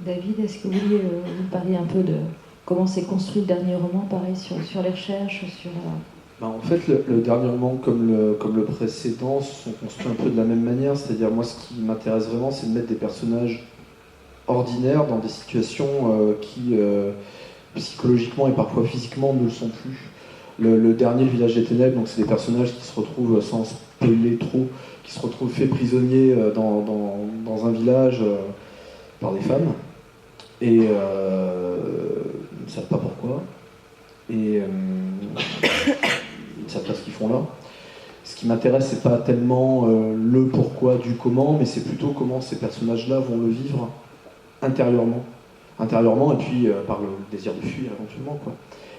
David, est-ce que vous vouliez vous parler un peu de comment s'est construit le dernier roman, pareil, sur les recherches, sur... En fait, le dernier roman, comme le précédent, sont construits un peu de la même manière. C'est-à-dire, moi, ce qui m'intéresse vraiment, c'est de mettre des personnages ordinaires dans des situations qui, psychologiquement et parfois physiquement, ne le sont plus. Le dernier, Le Village des Ténèbres, donc c'est des personnages qui se retrouvent, sans spoiler trop, qui se retrouvent faits prisonniers dans un village par des femmes. Et ils ne savent pas pourquoi. Et ils ne savent pas ce qu'ils font là. Ce qui m'intéresse, c'est pas tellement le pourquoi du comment, mais c'est plutôt comment ces personnages-là vont le vivre intérieurement, et puis par le désir de fuir éventuellement, quoi.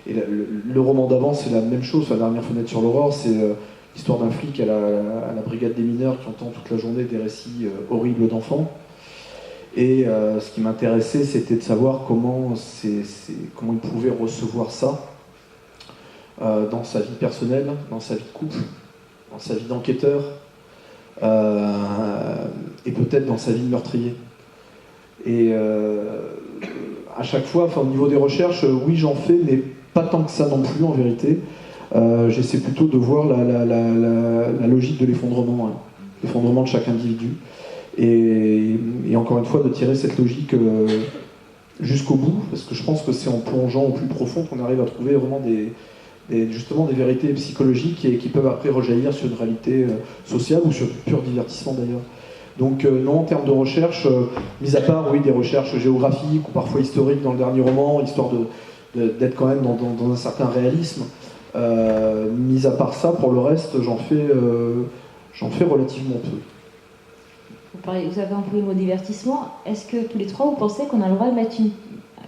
Et le roman d'avant, c'est la même chose. La dernière fenêtre sur l'aurore, c'est l'histoire d'un flic à la brigade des mineurs qui entend toute la journée des récits horribles d'enfants. Et ce qui m'intéressait, c'était de savoir comment il pouvait recevoir ça dans sa vie personnelle, dans sa vie de couple, dans sa vie d'enquêteur, et peut-être dans sa vie de meurtrier. Et à chaque fois, au niveau des recherches, oui, j'en fais, mais pas tant que ça non plus, en vérité. J'essaie plutôt de voir la logique de l'effondrement, l'effondrement de chaque individu. Et encore une fois, de tirer cette logique jusqu'au bout, parce que je pense que c'est en plongeant au plus profond qu'on arrive à trouver vraiment justement des vérités psychologiques et qui peuvent après rejaillir sur une réalité sociale ou sur du pur divertissement d'ailleurs. Donc non, en termes de recherche, mis à part oui, des recherches géographiques ou parfois historiques dans le dernier roman, histoire d'être quand même dans un certain réalisme, mis à part ça, pour le reste, j'en fais relativement peu. Vous avez employé le mot divertissement. Est-ce que tous les trois, vous pensez qu'on a le droit de mettre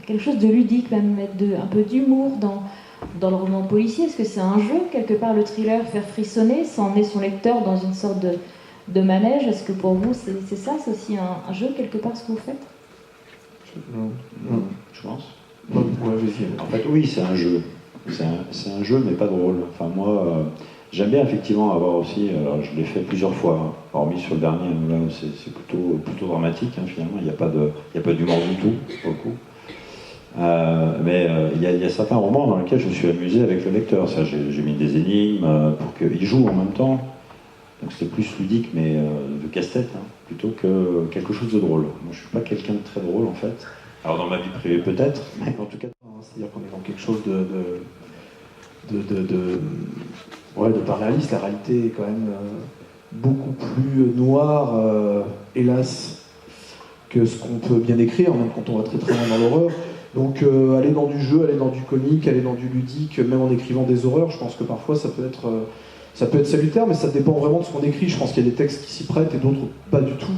quelque chose de ludique, même mettre un peu d'humour dans le roman policier? Est-ce que c'est un jeu, quelque part, le thriller, faire frissonner, s'emmener son lecteur dans une sorte de manège? Est-ce que pour vous, c'est ça, c'est aussi un jeu, quelque part, ce que vous faites? Je pense. Ouais, en fait, oui, c'est un jeu. C'est un jeu, mais pas drôle. Enfin, moi, j'aime bien effectivement avoir aussi, alors je l'ai fait plusieurs fois, hormis sur le dernier, là c'est plutôt dramatique, finalement, il n'y a pas d'humour du tout, pour le coup. Mais il y a certains romans dans lesquels je me suis amusé avec le lecteur. J'ai mis des énigmes pour qu'il joue en même temps. Donc c'était plus ludique, mais de casse-tête, hein, plutôt que quelque chose de drôle. Moi, je ne suis pas quelqu'un de très drôle, en fait. Alors, dans ma vie privée, peut-être, mais en tout cas... C'est-à-dire qu'on est dans quelque chose ouais, de pas réaliste. La réalité est quand même beaucoup plus noire, hélas, que ce qu'on peut bien écrire, même quand on va très très loin dans l'horreur. Donc aller dans du jeu, aller dans du comique, aller dans du ludique, même en écrivant des horreurs, je pense que parfois ça peut être salutaire, mais ça dépend vraiment de ce qu'on écrit. Je pense qu'il y a des textes qui s'y prêtent et d'autres pas du tout.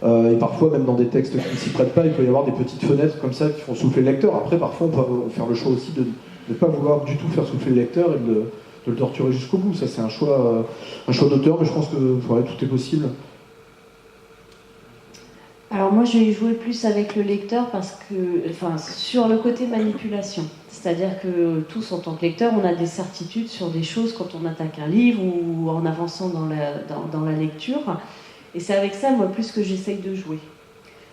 Et parfois, même dans des textes qui ne s'y prêtent pas, il peut y avoir des petites fenêtres comme ça qui font souffler le lecteur. Après, parfois, on peut faire le choix aussi de ne pas vouloir du tout faire souffler le lecteur et de le torturer jusqu'au bout. Ça, c'est un choix d'auteur, mais je pense que ouais, tout est possible. Alors moi, je vais jouer plus avec le lecteur parce que, enfin, sur le côté manipulation. C'est-à-dire que tous, en tant que lecteur, on a des certitudes sur des choses quand on attaque un livre ou en avançant dans la lecture. Et c'est avec ça, moi, plus que j'essaye de jouer.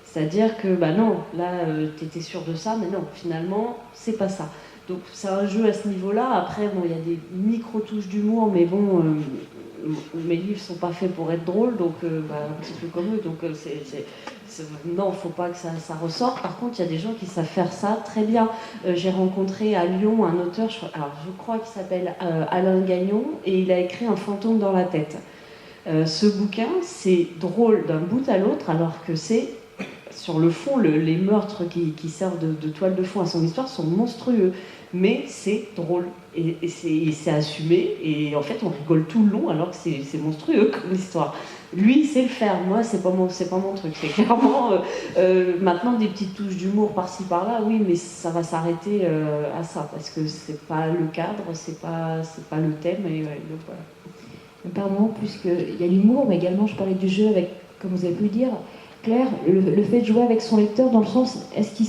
C'est-à-dire que, bah non, là, t'étais sûr de ça, mais non, finalement, c'est pas ça. Donc c'est un jeu à ce niveau-là. Après, bon, il y a des micro-touches d'humour, mais bon, mes livres sont pas faits pour être drôles, donc un petit peu comme eux. Donc non, faut pas que ça ressorte. Par contre, il y a des gens qui savent faire ça très bien. J'ai rencontré à Lyon un auteur, je crois qu'il s'appelle Alain Gagnon, et il a écrit Un fantôme dans la tête. Ce bouquin, c'est drôle d'un bout à l'autre, alors que c'est, sur le fond, les meurtres qui servent de toile de fond à son histoire sont monstrueux. Mais c'est drôle, et c'est assumé, et en fait, on rigole tout le long, alors que c'est monstrueux comme histoire. Lui, il sait le faire. Moi, c'est pas mon truc. C'est clairement, maintenant, des petites touches d'humour par-ci, par-là, oui, mais ça va s'arrêter à ça, parce que c'est pas le cadre, c'est pas le thème, et ouais, donc voilà. Pardon, puisqu'il y a l'humour, mais également je parlais du jeu avec, comme vous avez pu le dire, Claire, le fait de jouer avec son lecteur dans le sens, est-ce qu'il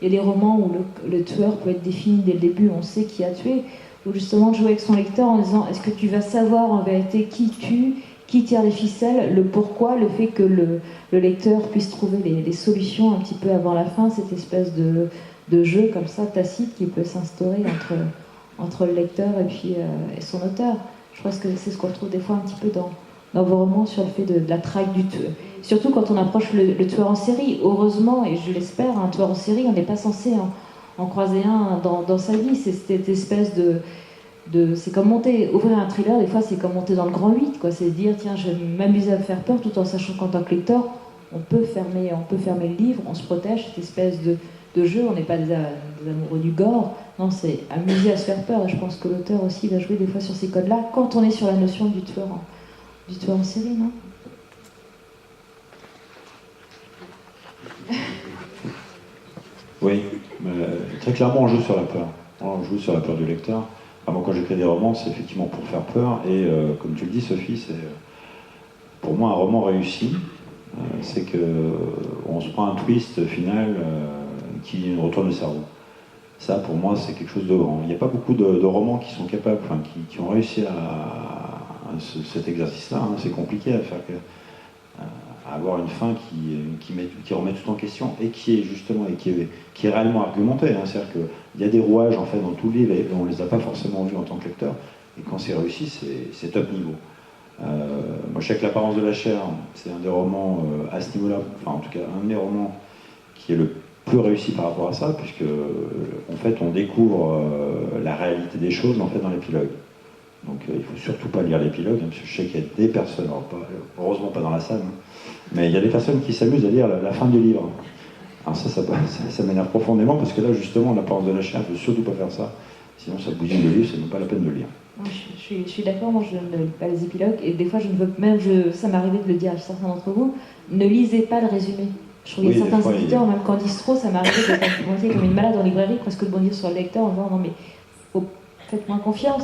y a des romans où le tueur peut être défini dès le début, on sait qui a tué, ou justement de jouer avec son lecteur en disant, est-ce que tu vas savoir en vérité qui tue, qui tire les ficelles, le pourquoi, le fait que le lecteur puisse trouver les solutions un petit peu avant la fin, cette espèce de jeu comme ça, tacite, qui peut s'instaurer entre le lecteur et son auteur. Je pense que c'est ce qu'on retrouve des fois un petit peu dans vos romans sur le fait de la traque du tueur. Surtout quand on approche le tueur en série. Heureusement, et je l'espère, un tueur en série, on n'est pas censé en croiser un dans sa vie. C'est cette espèce c'est comme ouvrir un thriller, des fois c'est comme monter dans le grand 8, quoi. C'est dire, tiens, je vais m'amuser à me faire peur tout en sachant qu'en tant que lecteur, on peut fermer le livre, on se protège, cette espèce de jeu, on n'est pas des amoureux du gore, non, c'est amuser à se faire peur, et je pense que l'auteur aussi va jouer des fois sur ces codes-là, quand on est sur la notion du tueur en série, non ? Oui, très clairement on joue sur la peur. On joue sur la peur du lecteur. Moi quand j'écris des romans, c'est effectivement pour faire peur, et comme tu le dis Sophie, c'est pour moi un roman réussi, c'est qu'on se prend un twist final qui retourne le cerveau. Ça, pour moi, c'est quelque chose de grand. Il n'y a pas beaucoup de romans qui sont capables, qui ont réussi à cet exercice-là. Hein. C'est compliqué à faire, à avoir une fin qui remet tout en question et qui est justement qui est réellement argumentée. Hein. C'est-à-dire qu'il y a des rouages en fait dans tout le livre et on ne les a pas forcément vus en tant que lecteur. Et quand c'est réussi, c'est top niveau. Moi, je sais que L'apparence de la chair, c'est un des romans à ce niveau-là, enfin en tout cas un de mes romans qui est le plus réussi par rapport à ça, puisque en fait on découvre la réalité des choses en fait dans l'épilogue. Donc il ne faut surtout pas lire l'épilogue, hein, parce que je sais qu'il y a des personnes, heureusement pas dans la salle, hein, mais il y a des personnes qui s'amusent à lire la fin du livre. Alors ça m'énerve profondément, parce que là justement L'apparence de la chair, il ne faut surtout pas faire ça, sinon ça bousille le livre, c'est même pas la peine de le lire. Je suis d'accord, moi je ne lis pas les épilogues, et des fois je ne veux même, ça m'est arrivé de le dire à certains d'entre vous, ne lisez pas le résumé. Je trouve qu'il y a certains éditeurs, même Candice Trop, ça m'est arrivé de commencer comme une malade en librairie, presque de bondir sur le lecteur en disant non mais faites-moi confiance,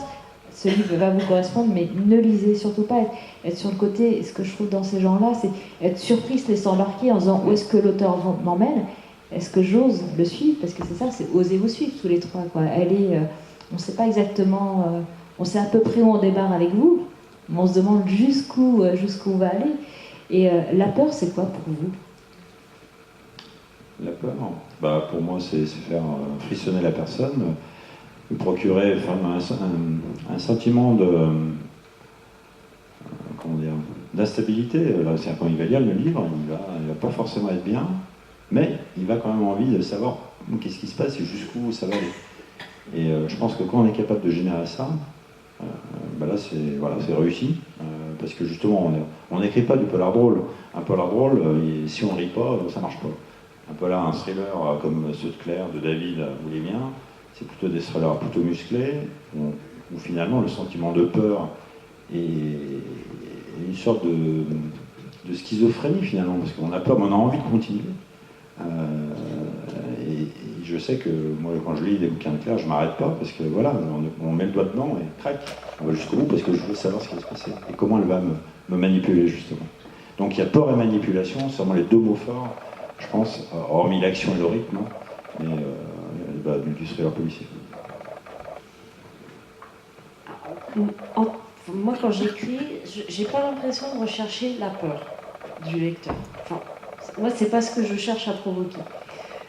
ce livre va vous correspondre, mais ne lisez surtout pas, être sur le côté. Et ce que je trouve dans ces gens-là, c'est être surpris, se laisser embarquer en disant où est-ce que l'auteur m'emmène, est-ce que j'ose le suivre, parce que c'est ça, c'est oser vous suivre tous les trois, quoi. On ne sait pas exactement, on sait à peu près où on débarre avec vous, mais on se demande jusqu'où on va aller. Et la peur, c'est quoi pour vous ? La peur, pour moi, c'est faire frissonner la personne, lui procurer un sentiment de comment dire, d'instabilité. Là, c'est quand il va lire le livre, il va pas forcément être bien, mais il va quand même avoir envie de savoir qu'est-ce qui se passe et jusqu'où ça va aller. Et je pense que quand on est capable de générer ça, là c'est réussi, parce que justement on n'écrit pas du polar drôle. Un polar drôle, si on rit pas, ça marche pas. Un polar, un thriller comme ceux de Claire, de David ou les miens, c'est plutôt des thrillers plutôt musclés, où finalement le sentiment de peur est une sorte de schizophrénie finalement, parce qu'on a peur, mais on a envie de continuer. Et je sais que moi, quand je lis des bouquins de Claire, je m'arrête pas, parce que voilà, on met le doigt dedans et crac, on va jusqu'au bout, parce que je veux savoir ce qui va se passer et comment elle va me manipuler justement. Donc il y a peur et manipulation, c'est vraiment les deux mots forts, je pense, hormis l'action et le rythme, mais du thriller policier. Moi, quand j'écris, j'ai pas l'impression de rechercher la peur du lecteur. Enfin, moi, c'est pas ce que je cherche à provoquer.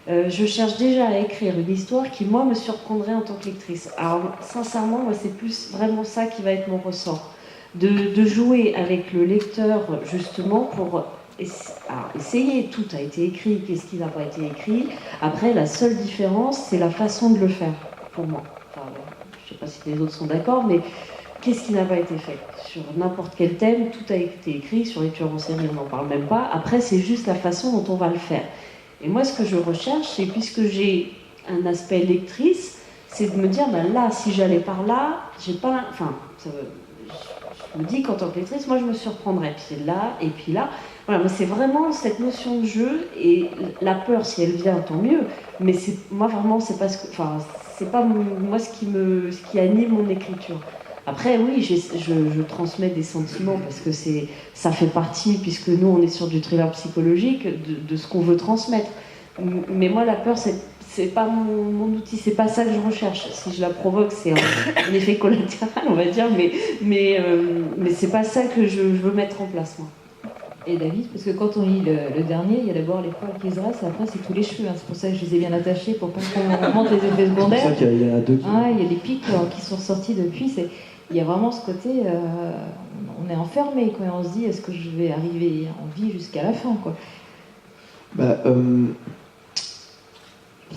Je cherche déjà à écrire une histoire qui, moi, me surprendrait en tant que lectrice. Alors, sincèrement, moi, c'est plus vraiment ça qui va être mon ressort. De jouer avec le lecteur, justement, pour essayer. Tout a été écrit, qu'est-ce qui n'a pas été écrit. Après, la seule différence, c'est la façon de le faire, pour moi. Enfin, je sais pas si les autres sont d'accord, mais qu'est-ce qui n'a pas été fait? Sur n'importe quel thème, tout a été écrit. Sur les tueurs en série, on n'en parle même pas. Après, c'est juste la façon dont on va le faire. Et moi, ce que je recherche, c'est, puisque j'ai un aspect lectrice, c'est de me dire, là, si j'allais par là, j'ai pas... Enfin, je me dis qu'en tant que lectrice, moi, je me surprendrais. Puis c'est là, et puis là. Voilà, mais c'est vraiment cette notion de jeu, et la peur, si elle vient, tant mieux. Mais moi, vraiment, c'est pas c'est pas moi ce qui anime mon écriture. Après, oui, je transmets des sentiments parce que ça fait partie, puisque nous, on est sur du thriller psychologique, de ce qu'on veut transmettre. Mais moi, la peur, c'est pas mon outil, c'est pas ça que je recherche. Si je la provoque, c'est un effet collatéral, on va dire, mais c'est pas ça que je veux mettre en place, moi. Et David, parce que quand on lit le dernier, il y a d'abord les poils qui se dressent, et après c'est tous les cheveux. C'est pour ça que je les ai bien attachés, pour pas qu'on monte les effets secondaires. C'est pour ça qu'il y en a deux qui... Il y a des pics qui sont ressortis depuis. Il y a vraiment ce côté, on est enfermé, quoi. On se dit, est-ce que je vais arriver en vie jusqu'à la fin, quoi. Peut-être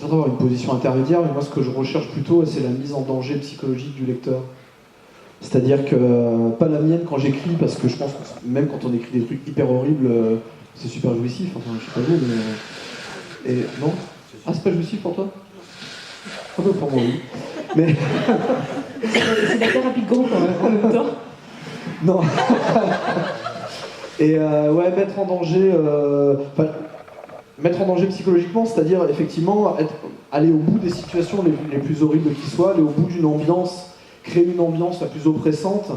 avoir une position intermédiaire, mais moi ce que je recherche plutôt, c'est la mise en danger psychologique du lecteur. C'est-à-dire que, pas la mienne quand j'écris, parce que je pense que même quand on écrit des trucs hyper horribles, c'est super jouissif, enfin je sais pas vous, mais... Et non? Ah, c'est pas jouissif pour toi? Un peu pour moi, oui. Mais... c'est la thérapie de groupe, en même temps. Non. Et mettre en danger... mettre en danger psychologiquement, c'est-à-dire effectivement aller au bout des situations les plus horribles qui soient, aller au bout d'une ambiance, créer une ambiance la plus oppressante,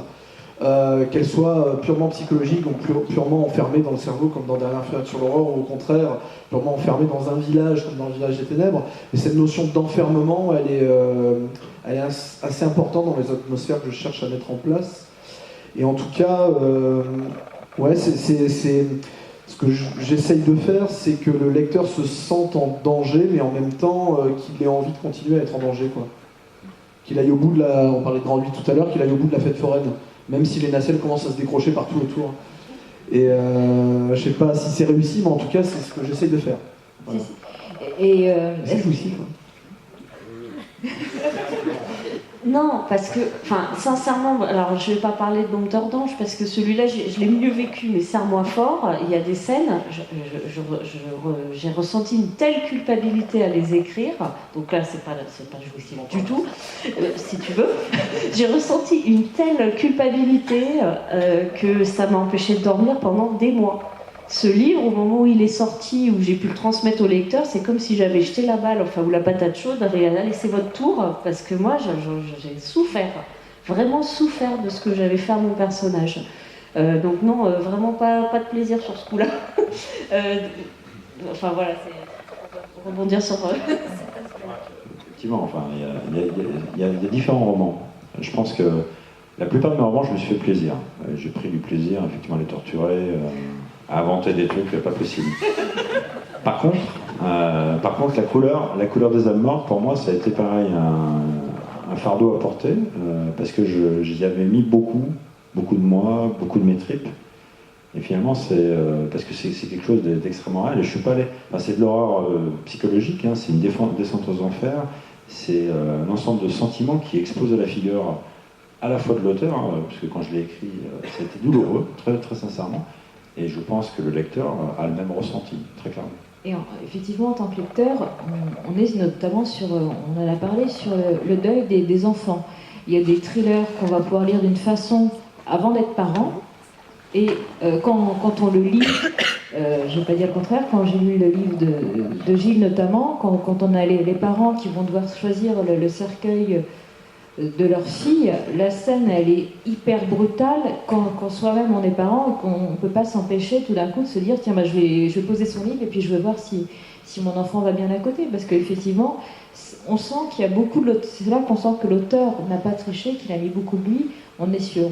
qu'elle soit purement psychologique, donc purement enfermée dans le cerveau comme dans Dernière fenêtre sur l'horreur, ou au contraire purement enfermée dans un village comme dans le village des ténèbres. Et cette notion d'enfermement, elle est assez importante dans les atmosphères que je cherche à mettre en place. Et en tout cas, ce que j'essaye de faire, c'est que le lecteur se sente en danger, mais en même temps qu'il ait envie de continuer à être en danger, quoi. Qu'il aille au bout on parlait de Grand 8 tout à l'heure, qu'il aille au bout de la fête foraine, même si les nacelles commencent à se décrocher partout autour. Et je sais pas si c'est réussi, mais en tout cas, c'est ce que j'essaye de faire. Voilà. C'est jouissif. Non, parce que, sincèrement, alors je vais pas parler de Dompteur d'Ange, parce que celui-là, je l'ai mieux vécu, mais serre-moi fort, il y a des scènes, j'ai ressenti une telle culpabilité à les écrire, donc là, c'est pas jouissif du tout, si tu veux. J'ai ressenti une telle culpabilité que ça m'a empêché de dormir pendant des mois. Ce livre, au moment où il est sorti, où j'ai pu le transmettre au lecteur, c'est comme si j'avais jeté la balle, ou la patate chaude, laissez votre tour, parce que moi, j'ai souffert, vraiment souffert de ce que j'avais fait à mon personnage. Donc non, vraiment pas de plaisir sur ce coup-là. Voilà, c'est pour rebondir sur... Effectivement, il y a différents romans. Je pense que la plupart de mes romans, je me suis fait plaisir. J'ai pris du plaisir, effectivement, à les torturer, à inventer des trucs pas possibles. Par contre, la couleur des âmes mortes, pour moi, ça a été pareil, un fardeau à porter, parce que j'y avais mis beaucoup, beaucoup de moi, beaucoup de mes tripes. Et finalement, parce que c'est quelque chose d'extrêmement réel. Et je suis pas allé. Enfin, c'est de l'horreur psychologique, hein, c'est une descente aux enfers, c'est un ensemble de sentiments qui explosent à la figure à la fois de l'auteur, hein, parce que quand je l'ai écrit, ça a été douloureux, très, très sincèrement. Et je pense que le lecteur a le même ressenti, très clairement. Et effectivement, en tant que lecteur, on est notamment sur, on en a parlé, sur le deuil des enfants. Il y a des thrillers qu'on va pouvoir lire d'une façon avant d'être parent, et quand on le lit, je ne vais pas dire le contraire, quand j'ai lu le livre de Gilles notamment, quand on a les parents qui vont devoir choisir le cercueil de leur fille, la scène elle est hyper brutale quand soi-même on est parent et qu'on ne peut pas s'empêcher tout d'un coup de se dire tiens bah, je vais poser son livre et puis je vais voir si mon enfant va bien à côté, parce qu'effectivement on sent qu'il y a beaucoup de c'est là qu'on sent que l'auteur n'a pas triché, qu'il a mis beaucoup de lui, on est sur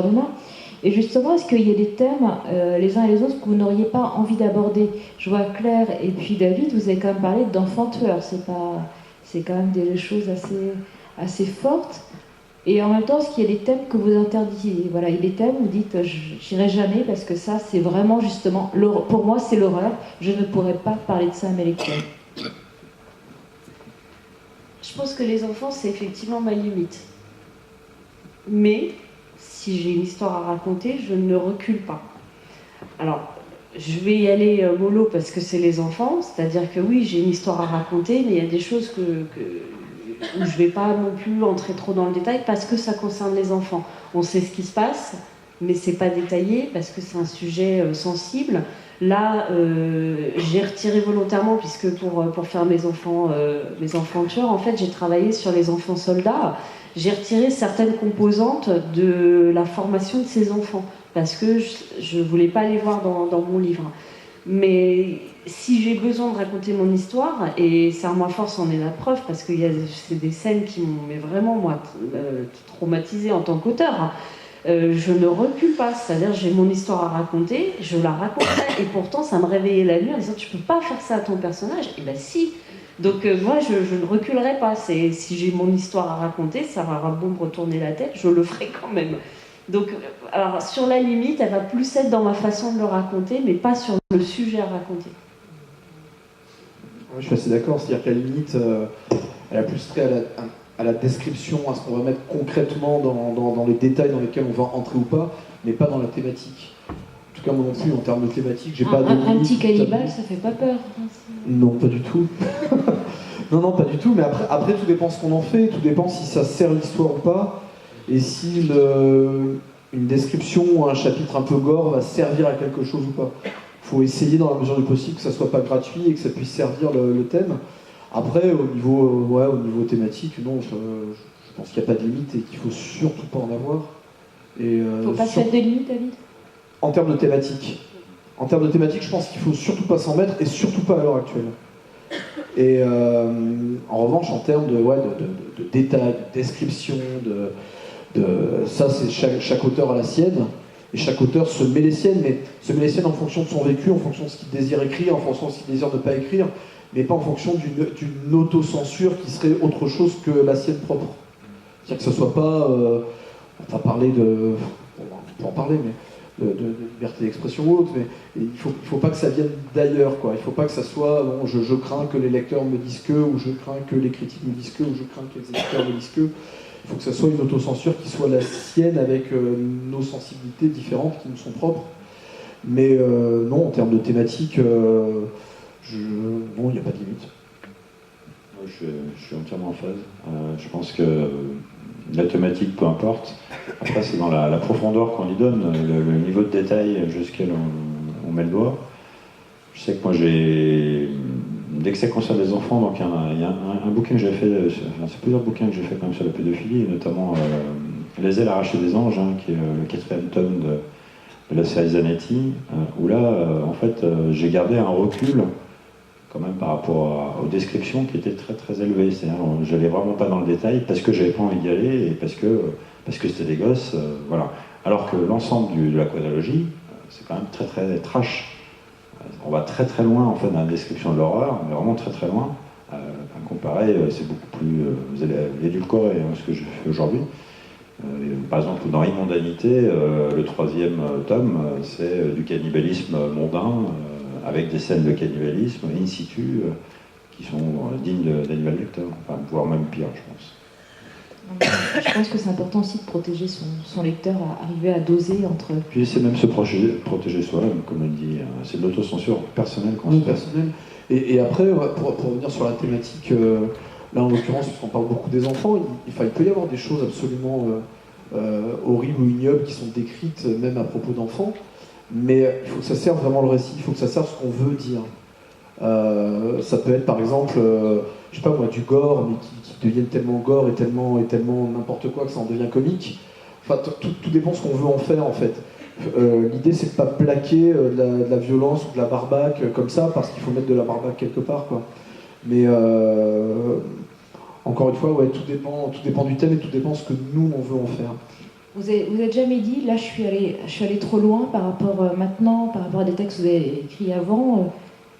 l'humain. Et justement, est-ce qu'il y a des thèmes les uns et les autres que vous n'auriez pas envie d'aborder? Je vois Claire et puis David, vous avez quand même parlé d'enfants tueurs, c'est quand même des choses assez fortes. Et en même temps, est-ce qu'il y a des thèmes que vous interdisez? Voilà, il y a des thèmes où vous dites j'irai jamais parce que ça, c'est vraiment justement, pour moi, c'est l'horreur. Je ne pourrais pas parler de ça à mes lecteurs. Je pense que les enfants, c'est effectivement ma limite. Mais si j'ai une histoire à raconter, je ne recule pas. Alors, je vais y aller mollo parce que c'est les enfants, c'est-à-dire que oui, j'ai une histoire à raconter, mais il y a des choses où je ne vais pas non plus entrer trop dans le détail parce que ça concerne les enfants. On sait ce qui se passe, mais c'est pas détaillé parce que c'est un sujet sensible. Là, j'ai retiré volontairement, puisque pour faire mes enfants tueurs, en fait, j'ai travaillé sur les enfants soldats. J'ai retiré certaines composantes de la formation de ces enfants, parce que je ne voulais pas les voir dans mon livre. Mais si j'ai besoin de raconter mon histoire, et Serre-moi force en est la preuve, parce que c'est des scènes qui m'ont vraiment, moi, traumatisée en tant qu'auteur, je ne recule pas, c'est-à-dire j'ai mon histoire à raconter, je la raconterai, et pourtant ça me réveillait la nuit en disant tu peux pas faire ça à ton personnage, et ben si. Donc moi je ne reculerai pas, si j'ai mon histoire à raconter, ça va beau me retourner la tête, je le ferai quand même. Donc alors sur la limite, elle va plus être dans ma façon de le raconter, mais pas sur le sujet à raconter. Je suis assez d'accord, c'est-à-dire qu'à la limite, elle a plus trait à la description, à ce qu'on va mettre concrètement dans les détails dans lesquels on va entrer ou pas, mais pas dans la thématique. En tout cas, moi non plus, en termes de thématique, j'ai pas de limite. Un petit cannibale, ça fait pas peur. Non, pas du tout. non, pas du tout, mais après, tout dépend ce qu'on en fait, tout dépend si ça sert l'histoire ou pas, et si une description ou un chapitre un peu gore va servir à quelque chose ou pas. Il faut essayer dans la mesure du possible que ça soit pas gratuit et que ça puisse servir le thème. Après, au niveau thématique, non, je pense qu'il n'y a pas de limite et qu'il ne faut surtout pas en avoir. Il ne faut pas se mettre de limite, David? En termes de thématique, je pense qu'il ne faut surtout pas s'en mettre et surtout pas à l'heure actuelle. Et en revanche, en termes de détails, de description, ça, c'est chaque auteur a la sienne. Et chaque auteur se met les siennes, mais se met les siennes en fonction de son vécu, en fonction de ce qu'il désire écrire, en fonction de ce qu'il désire ne pas écrire, mais pas en fonction d'une autocensure qui serait autre chose que la sienne propre. C'est-à-dire que ce soit pas, on va parler on peut en parler, mais de liberté d'expression ou autre, mais il faut pas que ça vienne d'ailleurs, quoi. Il faut pas que ça soit, bon, je crains que les lecteurs me disent que, ou je crains que les critiques me disent que, ou je crains que les éditeurs me disent que. Il faut que ça soit une autocensure qui soit la sienne avec nos sensibilités différentes qui nous sont propres. Mais non, en termes de thématique, non, il n'y a pas de limite. Je suis entièrement en phase. Je pense que la thématique, peu importe. Après, c'est dans la profondeur qu'on y donne, le niveau de détail jusqu'à on met le doigt. Je sais que moi, dès que ça concerne les enfants, donc il y a un bouquin que j'ai fait, c'est plusieurs bouquins que j'ai fait quand même sur la pédophilie, notamment Les ailes arrachées des anges, hein, qui est le 4e tome de la série Zanetti, où là, en fait, j'ai gardé un recul quand même par rapport aux descriptions qui étaient très très élevées. C'est-à-dire, j'allais vraiment pas dans le détail parce que j'avais pas envie d'y aller et parce que c'était des gosses, voilà. Alors que l'ensemble de la quadrilogie, c'est quand même très très trash. On va très très loin en fait dans la description de l'horreur, mais vraiment très très loin. Comparé, c'est beaucoup plus édulcoré ce que je fais aujourd'hui. Par exemple, dans Immondanité, le 3e tome, c'est du cannibalisme mondain, avec des scènes de cannibalisme in situ, qui sont dignes d'Hannibal Lecter, enfin, voire même pire, je pense. Je pense que c'est important aussi de protéger son lecteur, à arriver à doser entre... Puis c'est même se protéger soi-même, comme on dit, c'est de l'autocensure personnelle qu'on se fait. Personnel. Et après, pour revenir sur la thématique, là en l'occurrence, puisqu'on parle beaucoup des enfants, il peut y avoir des choses absolument horribles ou ignobles qui sont décrites, même à propos d'enfants, mais il faut que ça serve vraiment le récit, il faut que ça serve ce qu'on veut dire. Ça peut être par exemple, je sais pas moi, du gore, mais qui devienne tellement gore et tellement n'importe quoi que ça en devient comique. Enfin, tout dépend de ce qu'on veut en faire en fait. L'idée c'est de pas plaquer de la violence ou de la barbaque comme ça parce qu'il faut mettre de la barbaque quelque part quoi. Mais encore une fois, ouais, tout dépend du thème et tout dépend de ce que nous on veut en faire. Vous êtes jamais dit, là je suis allé trop loin par rapport maintenant, par rapport à des textes que vous avez écrits avant,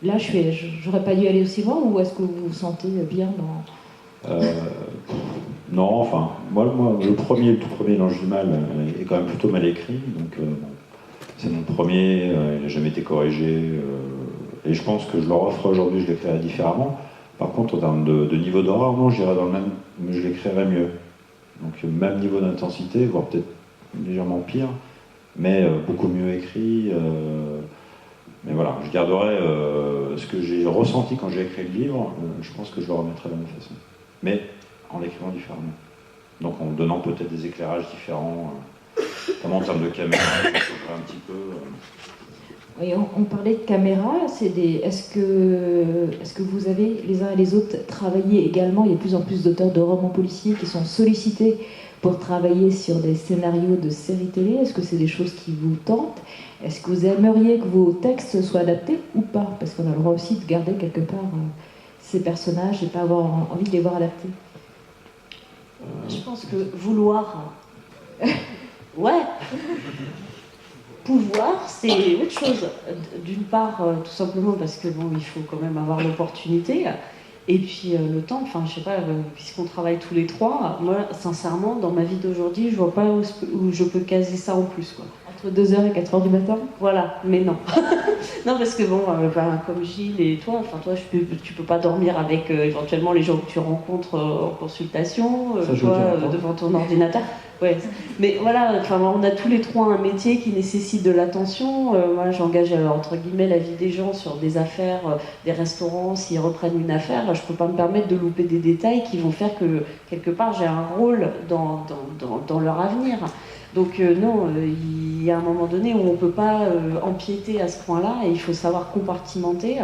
là j'aurais pas dû aller aussi loin, ou est-ce que vous vous sentez bien dans... Non, enfin, moi le tout premier L'Ange du Mal est quand même plutôt mal écrit, donc c'est mon premier, il n'a jamais été corrigé, et je pense que je leur offre aujourd'hui, je l'écrirai différemment. Par contre, en termes de niveau d'horreur, non, j'irai dans le même, mais je l'écrirai mieux. Donc même niveau d'intensité, voire peut-être légèrement pire, mais beaucoup mieux écrit. Mais voilà, je garderai ce que j'ai ressenti quand j'ai écrit le livre, je pense que je le remettrai de la même façon. Mais en l'écrivant différemment. Donc en donnant peut-être des éclairages différents, notamment en termes de caméra, je changerai un petit peu. Oui, on parlait de caméra, est-ce que vous avez les uns et les autres travaillé également? Il y a de plus en plus d'auteurs de romans policiers qui sont sollicités pour travailler sur des scénarios de séries télé. Est-ce que c'est des choses qui vous tentent? Est-ce que vous aimeriez que vos textes soient adaptés ou pas? Parce qu'on a le droit aussi de garder quelque part ces personnages et pas avoir envie de les voir adaptés. Je pense que vouloir... ouais. Pouvoir, c'est autre chose. D'une part, tout simplement parce que bon, il faut quand même avoir l'opportunité. Et puis le temps, enfin je sais pas, puisqu'on travaille tous les trois, moi sincèrement, dans ma vie d'aujourd'hui, je vois pas où je peux caser ça en plus, quoi. Entre 2h et 4h du matin? Voilà, mais non. Non, parce que bon, comme Gilles et toi, tu peux pas dormir avec éventuellement les gens que tu rencontres en consultation, devant ton ordinateur. Ouais. Mais voilà, on a tous les trois un métier qui nécessite de l'attention. Moi, j'engage entre guillemets la vie des gens sur des affaires, des restaurants. S'ils reprennent une affaire, je peux pas me permettre de louper des détails qui vont faire que quelque part j'ai un rôle dans leur avenir. Donc non, il y a un moment donné où on ne peut pas empiéter à ce point-là et il faut savoir compartimenter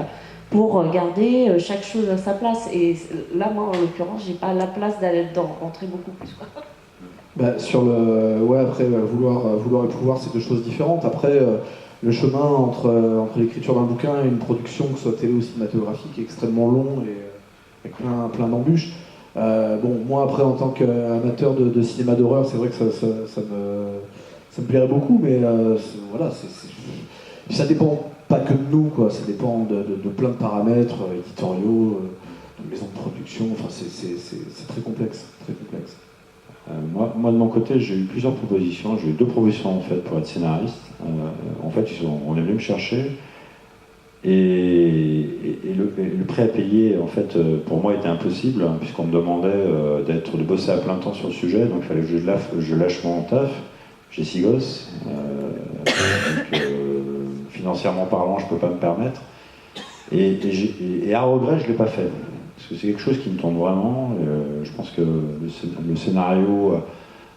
pour garder chaque chose à sa place. Et là, moi, en l'occurrence, j'ai pas la place d'aller rentrer beaucoup plus, quoi. Sur après, vouloir et pouvoir, c'est deux choses différentes. Après, le chemin entre l'écriture d'un bouquin et une production, que ce soit télé ou cinématographique, est extrêmement long et avec plein d'embûches. Moi après en tant qu'amateur de cinéma d'horreur, c'est vrai que ça me plairait beaucoup, mais ça dépend pas que de nous, quoi. Ça dépend de plein de paramètres éditoriaux, de maisons de production, enfin c'est très complexe, très complexe. Moi de mon côté, j'ai eu plusieurs propositions, j'ai eu 2 propositions en fait pour être scénariste. En fait, on est venu me chercher. Et le prêt à payer, en fait, pour moi, était impossible, hein, puisqu'on me demandait de bosser à plein temps sur le sujet, donc il fallait que je lâche mon taf. J'ai 6 gosses, donc, financièrement parlant, je ne peux pas me permettre. Et à regret, je ne l'ai pas fait, parce que c'est quelque chose qui me tente vraiment. Je pense que le scénario,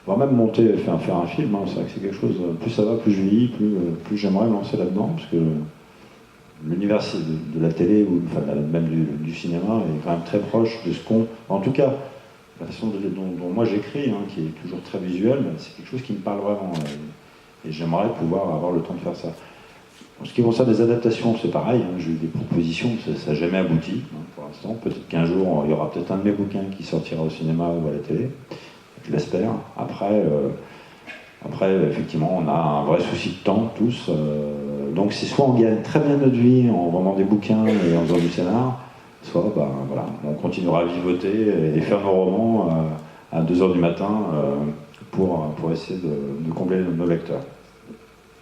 voire même faire un film, hein, c'est vrai que c'est quelque chose, plus ça va, plus je vieillis, plus j'aimerais me lancer là-dedans, parce que l'univers de la télé, ou même du cinéma, est quand même très proche de ce qu'on... En tout cas, la façon dont moi j'écris, hein, qui est toujours très visuel, c'est quelque chose qui me parle vraiment. Et j'aimerais pouvoir avoir le temps de faire ça. En ce qui concerne les adaptations, c'est pareil. Hein, j'ai eu des propositions, ça n'a jamais abouti, hein, pour l'instant. Peut-être qu'un jour, il y aura peut-être un de mes bouquins qui sortira au cinéma ou à la télé. Je l'espère. Après, effectivement, on a un vrai souci de temps, tous. Donc c'est soit on gagne très bien notre vie en vendant des bouquins et en faisant du scénar, soit on continuera à vivoter et faire nos romans à 2 heures du matin pour essayer de combler nos lecteurs.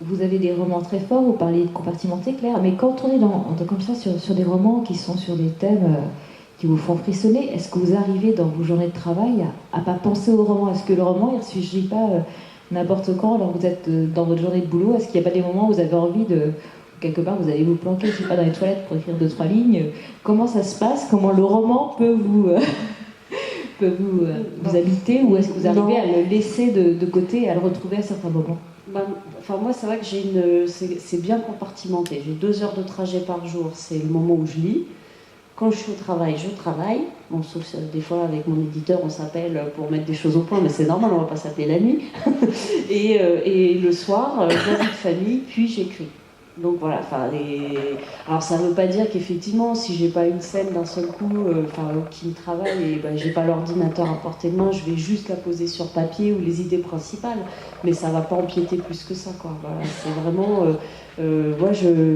Vous avez des romans très forts, vous parlez de compartimenter, Claire, mais quand on est comme ça sur des romans qui sont sur des thèmes qui vous font frissonner, est-ce que vous arrivez dans vos journées de travail à pas penser au roman? Est-ce que le roman, il ne ressurgit pas n'importe quand, alors que vous êtes dans votre journée de boulot? Est-ce qu'il n'y a pas des moments où vous avez envie de... Quelque part, vous allez vous planquer, je sais pas, dans les toilettes pour écrire 2-3 lignes. Comment ça se passe? Comment le roman peut vous habiter? Ou est-ce que vous arrivez à le laisser de côté et à le retrouver à certains moments? Moi, c'est vrai que c'est bien compartimenté. J'ai 2 heures de trajet par jour, c'est le moment où je lis. Quand je suis au travail, je travaille. Bon, sauf des fois, avec mon éditeur, on s'appelle pour mettre des choses au point, mais c'est normal, on ne va pas s'appeler la nuit. et le soir, j'ai la vie de famille, puis j'écris. Donc voilà, alors ça ne veut pas dire qu'effectivement, si j'ai pas une scène d'un seul coup qui me travaille et j'ai pas l'ordinateur à portée de main, je vais juste la poser sur papier ou les idées principales, mais ça va pas empiéter plus que ça, quoi. Voilà, c'est vraiment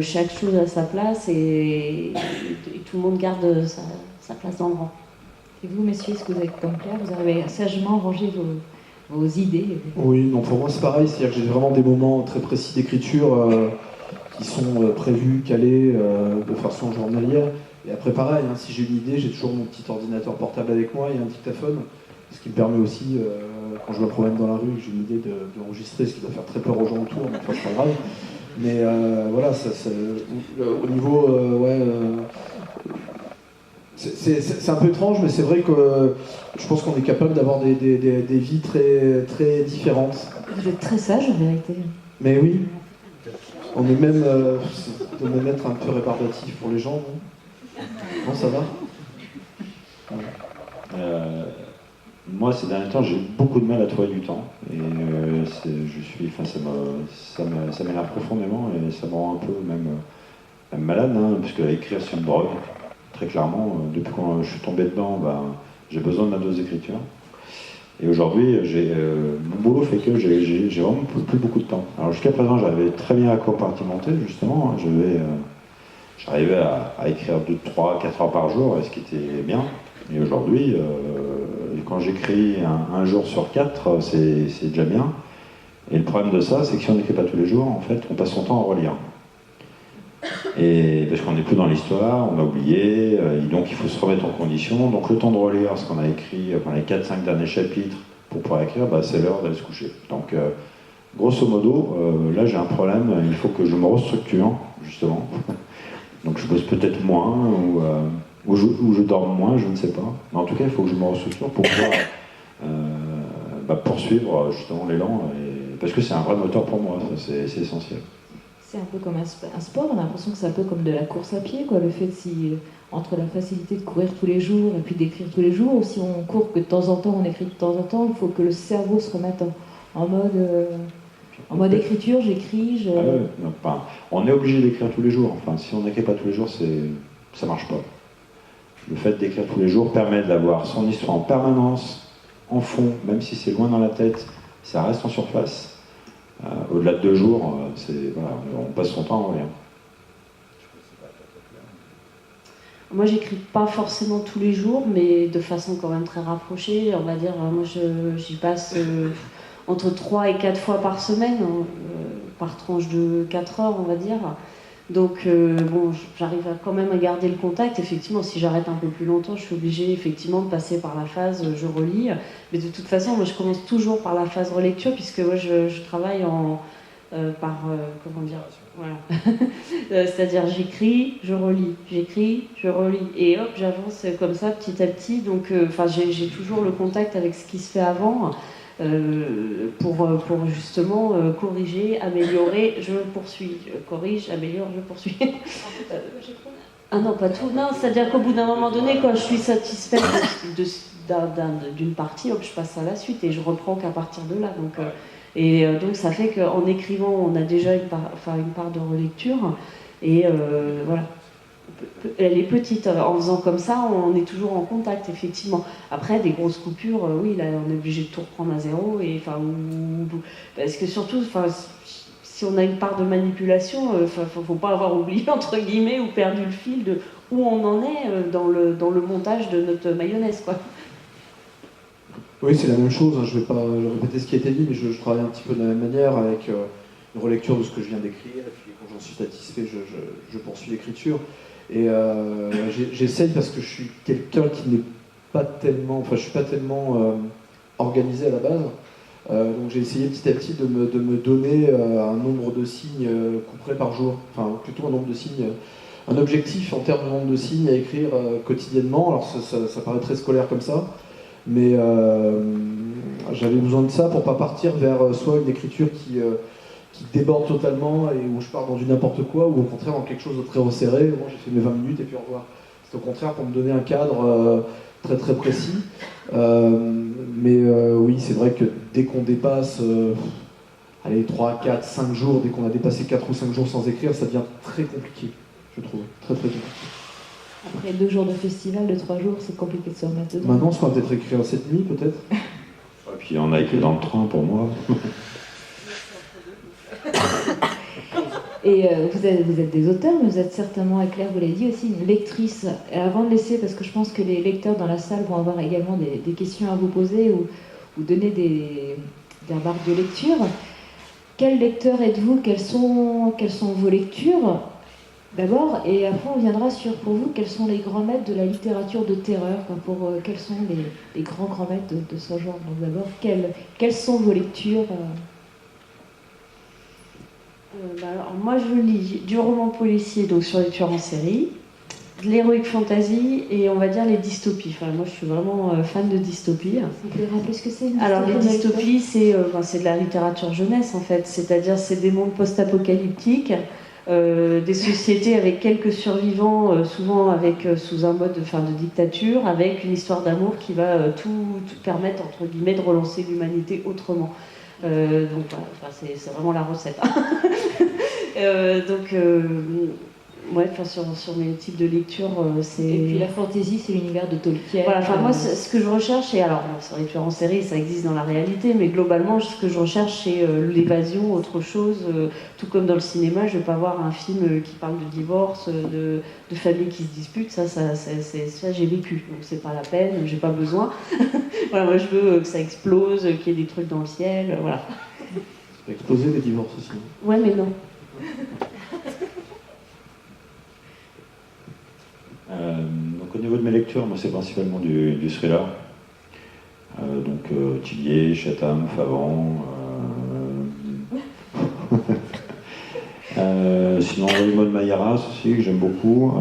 chaque chose à sa place et tout le monde garde sa place dans le rang. Et vous, messieurs, est-ce que vous êtes comme Claire, vous avez sagement rangé vos idées? Oui, non, pour moi c'est pareil, c'est-à-dire que j'ai vraiment des moments très précis d'écriture qui sont prévus, calés de façon journalière. Et après pareil, si j'ai une idée, j'ai toujours mon petit ordinateur portable avec moi et un dictaphone, ce qui me permet aussi, quand je me promène dans la rue, que j'ai une idée d'enregistrer, ce qui doit faire très peur aux gens autour, mais enfin, c'est pas grave. Mais voilà, au niveau... c'est un peu étrange, mais c'est vrai que je pense qu'on est capable d'avoir des vies très, très différentes. Vous êtes très sage en vérité. Mais oui. On est même, de me mettre un peu rébarbatif pour les gens, non? Non, ça va? Moi, ces derniers temps, j'ai beaucoup de mal à trouver du temps. Et ça m'énerve profondément et ça me rend un peu même malade, parce qu'écrire, c'est une drogue. Très clairement, depuis que je suis tombé dedans, j'ai besoin de ma dose d'écriture. Et aujourd'hui, mon boulot fait que j'ai vraiment plus beaucoup de temps. Alors jusqu'à présent, j'arrivais très bien à compartimenter, justement. J'arrivais à écrire 2, 3, 4 heures par jour, ce qui était bien. Et aujourd'hui, quand j'écris un jour sur 4, c'est déjà bien. Et le problème de ça, c'est que si on n'écrit pas tous les jours, en fait, on passe son temps à relire. Et parce qu'on n'est plus dans l'histoire, on a oublié, donc il faut se remettre en condition. Donc le temps de relire ce qu'on a écrit pendant les 4-5 derniers chapitres pour pouvoir écrire, c'est l'heure d'aller se coucher. Donc grosso modo, là j'ai un problème, il faut que je me restructure, justement. Donc je bosse peut-être moins, ou je dors moins, je ne sais pas. Mais en tout cas, il faut que je me restructure pour pouvoir poursuivre justement l'élan, parce que c'est un vrai moteur pour moi, ça, c'est essentiel. C'est un peu comme un sport, on a l'impression que c'est un peu comme de la course à pied, quoi. Le fait entre la facilité de courir tous les jours et puis d'écrire tous les jours, ou si on court que de temps en temps, on écrit de temps en temps, il faut que le cerveau se remette en mode écriture, j'écris. On est obligé d'écrire tous les jours. Enfin, si on n'écrit pas tous les jours, ça marche pas. Le fait d'écrire tous les jours permet d'avoir son histoire en permanence, en fond, même si c'est loin dans la tête, ça reste en surface. Au-delà de 2 jours, on passe son temps à rien. Moi, j'écris pas forcément tous les jours, mais de façon quand même très rapprochée. On va dire, moi, j'y passe entre 3 et 4 fois par semaine, par tranche de 4 heures, on va dire. Donc, j'arrive quand même à garder le contact. Effectivement, si j'arrête un peu plus longtemps, je suis obligée effectivement de passer par la phase je relis. Mais de toute façon, moi, je commence toujours par la phase relecture, puisque moi, je travaille comment dire, voilà. C'est-à-dire, j'écris, je relis, j'écris, je relis. Et hop, j'avance comme ça, petit à petit. Donc, j'ai toujours le contact avec ce qui se fait avant. Pour justement corriger, améliorer, je poursuis. Corrige, améliore, je poursuis. Ah non, pas tout. Non, c'est-à-dire qu'au bout d'un moment donné, quand je suis satisfaite d'une partie, hop, je passe à la suite et je reprends qu'à partir de là. Donc ça fait qu'en écrivant, on a déjà une part de relecture. Et voilà. Elle est petite. En faisant comme ça, on est toujours en contact, effectivement. Après, des grosses coupures, oui, là, on est obligé de tout reprendre à zéro. Parce que surtout, si on a une part de manipulation, faut pas avoir oublié, entre guillemets, ou perdu le fil de où on en est dans le montage de notre mayonnaise, quoi. Oui, c'est la même chose, hein. Je ne vais pas répéter ce qui a été dit, mais je travaille un petit peu de la même manière, avec une relecture de ce que je viens d'écrire, et puis quand j'en suis satisfait, je poursuis l'écriture. Et j'essaye, parce que je suis quelqu'un qui n'est pas tellement, enfin je suis pas tellement organisé à la base, donc j'ai essayé petit à petit de me donner un nombre de signes couperés par jour, enfin plutôt un nombre de signes, un objectif en termes de nombre de signes à écrire quotidiennement. Alors ça paraît très scolaire comme ça, mais j'avais besoin de ça pour pas partir vers soit une écriture qui déborde totalement et où je pars dans du n'importe quoi, ou au contraire dans quelque chose de très resserré. Moi j'ai fait mes 20 minutes et puis au revoir. C'est au contraire pour me donner un cadre très très précis. Oui, c'est vrai que dès qu'on dépasse 3, 4, 5 jours, dès qu'on a dépassé 4 ou 5 jours sans écrire, ça devient très compliqué, je trouve. Très très compliqué. Après 2 jours de festival, de 3 jours, c'est compliqué de se remettre dedans. Maintenant, on va peut-être écrire cette nuit, peut-être. Et puis on a écrit dans le train pour moi. Et vous êtes des auteurs, mais vous êtes certainement, et Claire vous l'avez dit aussi, une lectrice. Et avant de laisser, parce que je pense que les lecteurs dans la salle vont avoir également des questions à vous poser ou donner des remarques de lecture. Quel lecteur êtes-vous? Quelles sont vos lectures d'abord? Et après on viendra sur, pour vous, quels sont les grands maîtres de la littérature de terreur, quels sont les grands maîtres de ce genre. Donc d'abord, quelles sont vos lectures Alors, moi, je lis du roman policier, donc sur les tueurs en série, de l'heroic fantasy et on va dire les dystopies. Enfin, moi, je suis vraiment fan de dystopies. Vous pouvez rappeler ce que c'est? Alors, les dystopies, c'est de la littérature jeunesse, en fait. C'est-à-dire, c'est des mondes post-apocalyptiques, des sociétés avec quelques survivants, souvent sous un mode de dictature, avec une histoire d'amour qui va tout permettre, entre guillemets, de relancer l'humanité autrement. Donc voilà, c'est vraiment la recette. Ouais, sur mes types de lecture, c'est... Et puis la fantasy, c'est l'univers de Tolkien. Voilà, moi, ce que je recherche, et alors, sur les tueurs en série, ça existe dans la réalité, mais globalement, ce que je recherche, c'est l'évasion, autre chose. Tout comme dans le cinéma, je ne vais pas voir un film qui parle de divorce, de familles qui se disputent, ça j'ai vécu, donc c'est pas la peine, j'ai pas besoin. Voilà, moi, je veux que ça explose, qu'il y ait des trucs dans le ciel, voilà. Ça peut exploser les divorces aussi. Ouais, mais non. Donc au niveau de mes lectures, moi c'est principalement du thriller. Tillier, Chatham, Favant. Sinon Raymond Mayeras aussi, que j'aime beaucoup.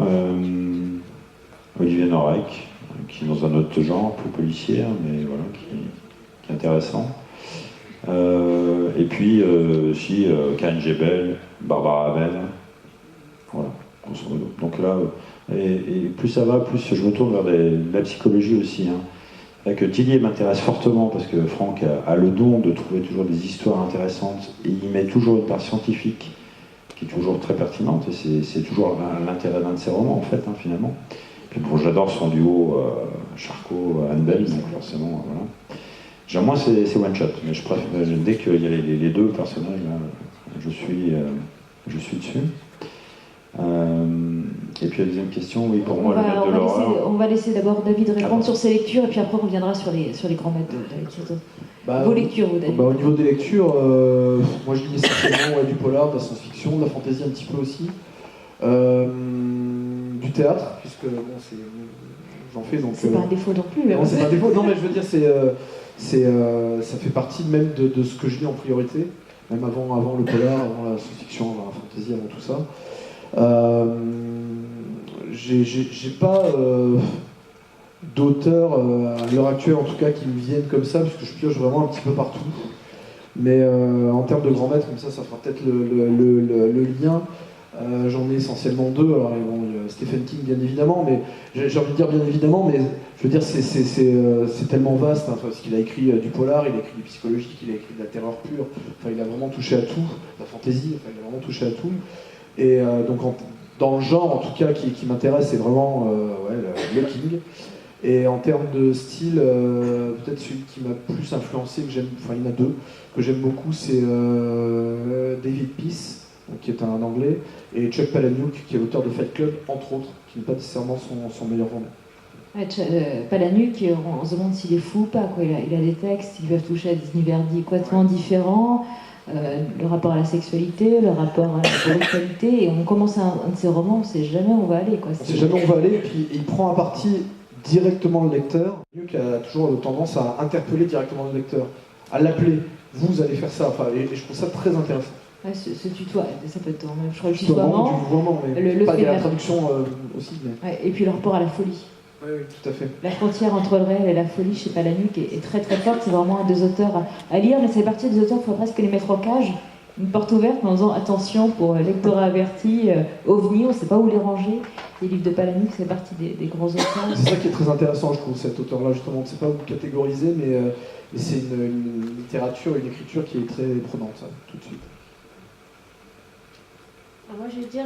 Olivier Norek, qui est dans un autre genre, plus policier, mais voilà, qui est intéressant. Et puis aussi Karen Gebel, Barbara Abel. Voilà, grosso modo. Donc là, et plus ça va, plus je me tourne vers la psychologie aussi. Que Tillier m'intéresse fortement parce que Franck a le don de trouver toujours des histoires intéressantes et il met toujours une part scientifique qui est toujours très pertinente et c'est toujours l'intérêt d'un de ses romans en fait, finalement. Puis bon, j'adore son duo Charcot-Handel, donc forcément, voilà. Moi c'est one shot, mais je préfère, dès qu'il y a les deux personnages, là, je suis dessus. Et puis la deuxième question, oui, pour moi, le maître de l'horreur. On va laisser d'abord David répondre sur ses lectures, et puis après on reviendra sur les grands maîtres de la littérature. Vos lectures, vous, David. Au niveau des lectures, moi je lis essentiellement du polar, de la science-fiction, de la fantasy un petit peu aussi. Du théâtre, puisque j'en fais donc. C'est pas un défaut non plus. Non, c'est pas un défaut, non, mais je veux dire, ça fait partie même de ce que je lis en priorité, même avant le polar, avant la science-fiction, avant la fantasy, avant tout ça. J'ai pas d'auteurs à l'heure actuelle en tout cas qui me viennent comme ça, puisque je pioche vraiment un petit peu partout. Mais en termes de grands maîtres, comme ça fera peut-être le lien. J'en ai essentiellement deux. Alors il y a Stephen King bien évidemment, mais j'ai envie de dire bien évidemment, mais je veux dire c'est tellement vaste, parce qu'il a écrit du polar, il a écrit du psychologique, il a écrit de la terreur pure. Enfin, il a vraiment touché à tout, la fantaisie. Enfin, il a vraiment touché à tout. Et donc dans le genre en tout cas qui m'intéresse, c'est vraiment le King. Et en termes de style, peut-être celui qui m'a plus influencé, que j'aime, enfin il y en a deux que j'aime beaucoup, c'est David Peace, qui est un anglais, et Chuck Palahniuk, qui est l'auteur de Fight Club, entre autres, qui n'est pas nécessairement son meilleur roman. Ouais, Palanuc, on se demande s'il est fou ou pas, quoi. Il a des textes qui peuvent toucher à des univers complètement différents, le rapport à la sexualité, le rapport à la brutalité, et on commence un de ses romans, on ne sait jamais où on va aller, quoi. On sait jamais où on va aller, et puis il prend à partie directement le lecteur. Palanuc a toujours tendance à interpeller directement le lecteur, à l'appeler. Vous allez faire ça, enfin, et je trouve ça très intéressant. Ouais, ce tutoiement, ça peut être je crois le Du vouvoiement, mais le pas fait de la de traduction aussi. Mais... Ouais, et puis le rapport à la folie. Oui, tout à fait. La frontière entre le réel et la folie chez Palanuc est très très forte. C'est vraiment un des auteurs à lire, mais c'est partie des auteurs, il faut presque les mettre en cage. Une porte ouverte en disant attention pour lectorat averti, ovni, on ne sait pas où les ranger. Les livres de Palanuc, c'est partie des grands auteurs. C'est ça qui est très intéressant, je trouve, cet auteur-là, justement. On ne sait pas où le catégoriser, mais c'est une littérature, une écriture qui est très prenante, ça, tout de suite. Moi, je vais dire,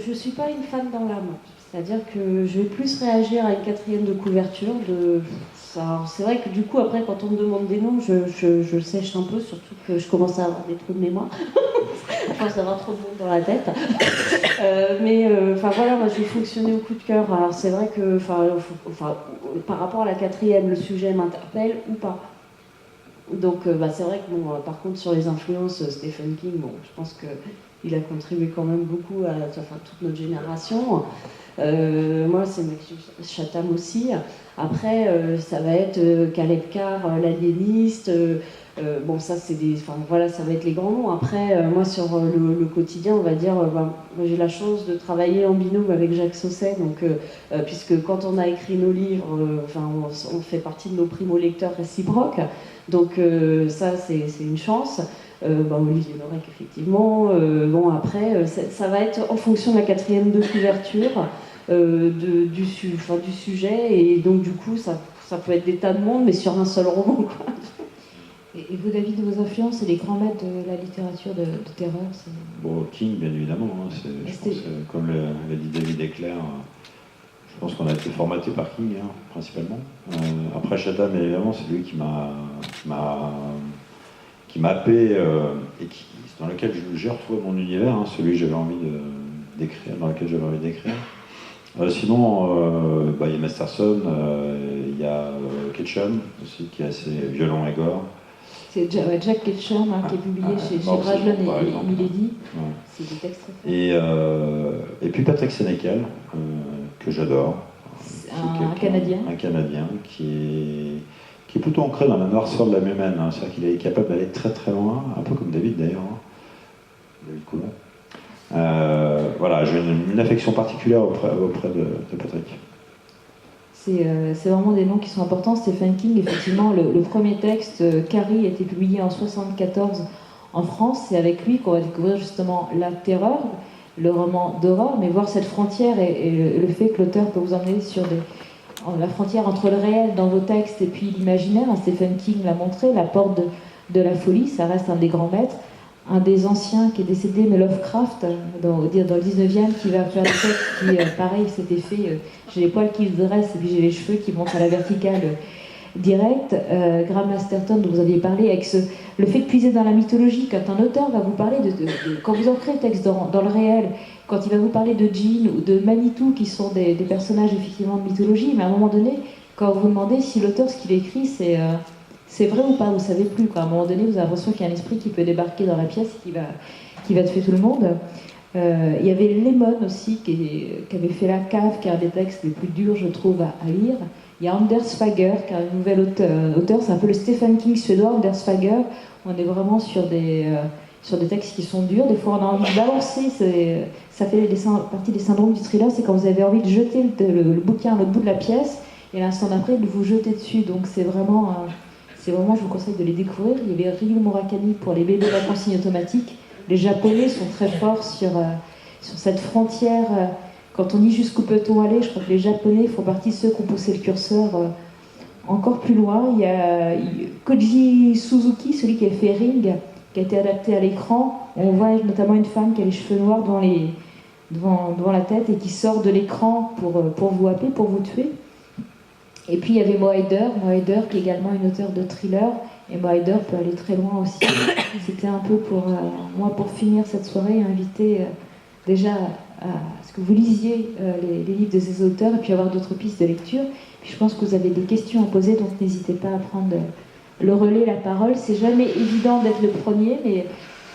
je ne suis pas une fan dans l'âme. C'est-à-dire que je vais plus réagir à une quatrième de couverture. C'est vrai que du coup, après, quand on me demande des noms, je sèche un peu, surtout que je commence à avoir des trous de mémoire. À force d'avoir trop de monde dans la tête. Voilà, moi, je vais fonctionner au coup de cœur. Alors, c'est vrai que, par rapport à la quatrième, le sujet m'interpelle ou pas. Donc, c'est vrai que, par contre, sur les influences, Stephen King, je pense qu'il a contribué quand même beaucoup à toute notre génération. Moi, c'est Matthew Chatham aussi. Après, ça va être Caleb Carr, l'aliéniste. Ça, ça va être les grands noms. Après, moi, sur le quotidien, on va dire, moi, j'ai la chance de travailler en binôme avec Jacques Sausset. Donc, puisque quand on a écrit nos livres, on fait partie de nos primo-lecteurs réciproques. Donc, ça, c'est une chance. Olivier Lorec, effectivement. Après, ça va être en fonction de la quatrième de couverture du sujet. Et donc, du coup, ça peut être des tas de monde, mais sur un seul roman, quoi. Et vous, David, vos influences, c'est les grands maîtres de la littérature de terreur? King, bien évidemment. Je pense, comme l'a dit David Eclair, je pense qu'on a été formaté par King, principalement. Après, Chatham, évidemment, c'est lui qui m'a happé et dans lequel j'ai retrouvé mon univers, celui que j'avais envie d'écrire, dans lequel j'avais envie d'écrire. Sinon, il y a Masterson, il y a Ketchum aussi, qui est assez violent et gore. C'est Jack Ketchum qui est publié chez Brajlon et Milady. Ouais. C'est des textes très forts. Et puis Patrick Sénécal, que j'adore. Un Canadien. Un Canadien qui est plutôt ancré dans la noirceur de l'âme humaine. C'est-à-dire qu'il est capable d'aller très très loin, un peu comme David d'ailleurs, David Coulon. Voilà, j'ai une affection particulière auprès de Patrick. C'est vraiment des noms qui sont importants. Stephen King, effectivement, le premier texte, Carrie, a été publié en 1974 en France. C'est avec lui qu'on va découvrir justement la terreur, le roman d'horreur, mais voir cette frontière et le fait que l'auteur peut vous emmener sur la frontière entre le réel dans vos textes et puis l'imaginaire. Stephen King l'a montré, la porte de la folie, ça reste un des grands maîtres. Un des anciens qui est décédé, mais Lovecraft, dans le 19e, qui va faire des textes qui, pareil, cet effet, j'ai les poils qui se dressent et puis j'ai les cheveux qui montent à la verticale directe. Graham Masterton, dont vous aviez parlé, avec le fait de puiser dans la mythologie, quand un auteur va vous parler quand vous ancrez le texte dans le réel, quand il va vous parler de Jean ou de Manitou, qui sont des personnages effectivement de mythologie, mais à un moment donné, quand vous vous demandez si l'auteur, ce qu'il écrit, c'est vrai ou pas, vous ne savez plus, quoi. À un moment donné, vous avez l'impression qu'il y a un esprit qui peut débarquer dans la pièce et qui va tuer tout le monde. Il y avait Lemon aussi, qui avait fait La Cave, qui est un des textes les plus durs, je trouve, à lire. Il y a Anders Fager, qui est un nouvel auteur. C'est un peu le Stephen King suédois, Anders Fager. On est vraiment sur des textes qui sont durs. Des fois, on a envie de balancer. Ça fait partie des syndromes du thriller. C'est quand vous avez envie de jeter le bouquin à l'autre bout de la pièce et l'instant d'après, de vous jeter dessus. Donc, c'est vraiment, je vous conseille de les découvrir. Il y avait Ryu Murakami pour les bébés à consigne automatique. Les Japonais sont très forts sur cette frontière. Quand on dit jusqu'où peut-on aller, je crois que les Japonais font partie de ceux qui ont poussé le curseur encore plus loin. Il y a Koji Suzuki, celui qui a fait Ring, qui a été adapté à l'écran. On voit notamment une femme qui a les cheveux noirs devant la tête et qui sort de l'écran pour vous happer, pour vous tuer. Et puis il y avait Mo Hayder qui est également une auteure de thriller. Et Mo Hayder peut aller très loin aussi. C'était un peu pour moi, pour finir cette soirée, inviter déjà à ce que vous lisiez les livres de ces auteurs et puis avoir d'autres pistes de lecture. Puis je pense que vous avez des questions à poser, donc n'hésitez pas à prendre le relais, la parole. C'est jamais évident d'être le premier, mais il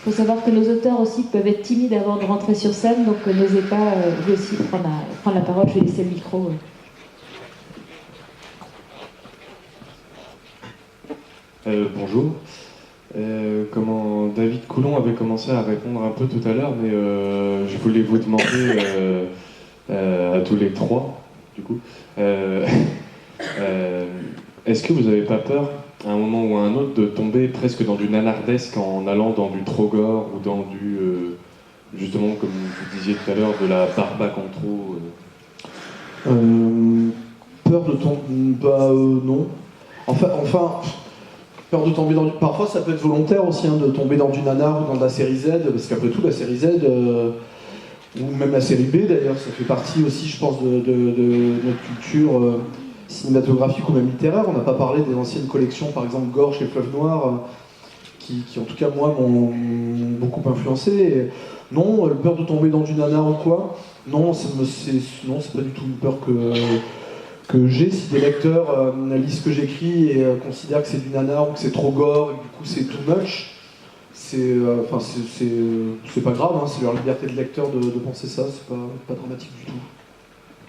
faut savoir que nos auteurs aussi peuvent être timides avant de rentrer sur scène, donc n'osez pas vous aussi prendre la parole. Je vais laisser le micro. Bonjour. Comment David Coulon avait commencé à répondre un peu tout à l'heure, mais je voulais vous demander à tous les trois, du coup, est-ce que vous n'avez pas peur, à un moment ou à un autre, de tomber presque dans du nanardesque en allant dans du trop gore ou dans du, justement, comme vous disiez tout à l'heure, de la barbac en trop Peur de tomber... non. Enfin, peur de tomber dans du... Parfois, ça peut être volontaire aussi, hein, de tomber dans du nanar ou dans de la série Z, parce qu'après tout, la série Z, ou même la série B d'ailleurs, ça fait partie aussi, je pense, de notre culture cinématographique ou même littéraire. On n'a pas parlé des anciennes collections, par exemple Gore chez Fleuve Noir, qui en tout cas, moi, m'ont beaucoup influencé. Et non, le peur de tomber dans du nanar ou quoi, non, c'est pas du tout une peur que j'ai. Si des lecteurs lisent ce que j'écris et considèrent que c'est du nanar ou que c'est trop gore et que du coup c'est too much, c'est pas grave, hein, c'est leur liberté de lecteur de penser ça, c'est pas dramatique du tout.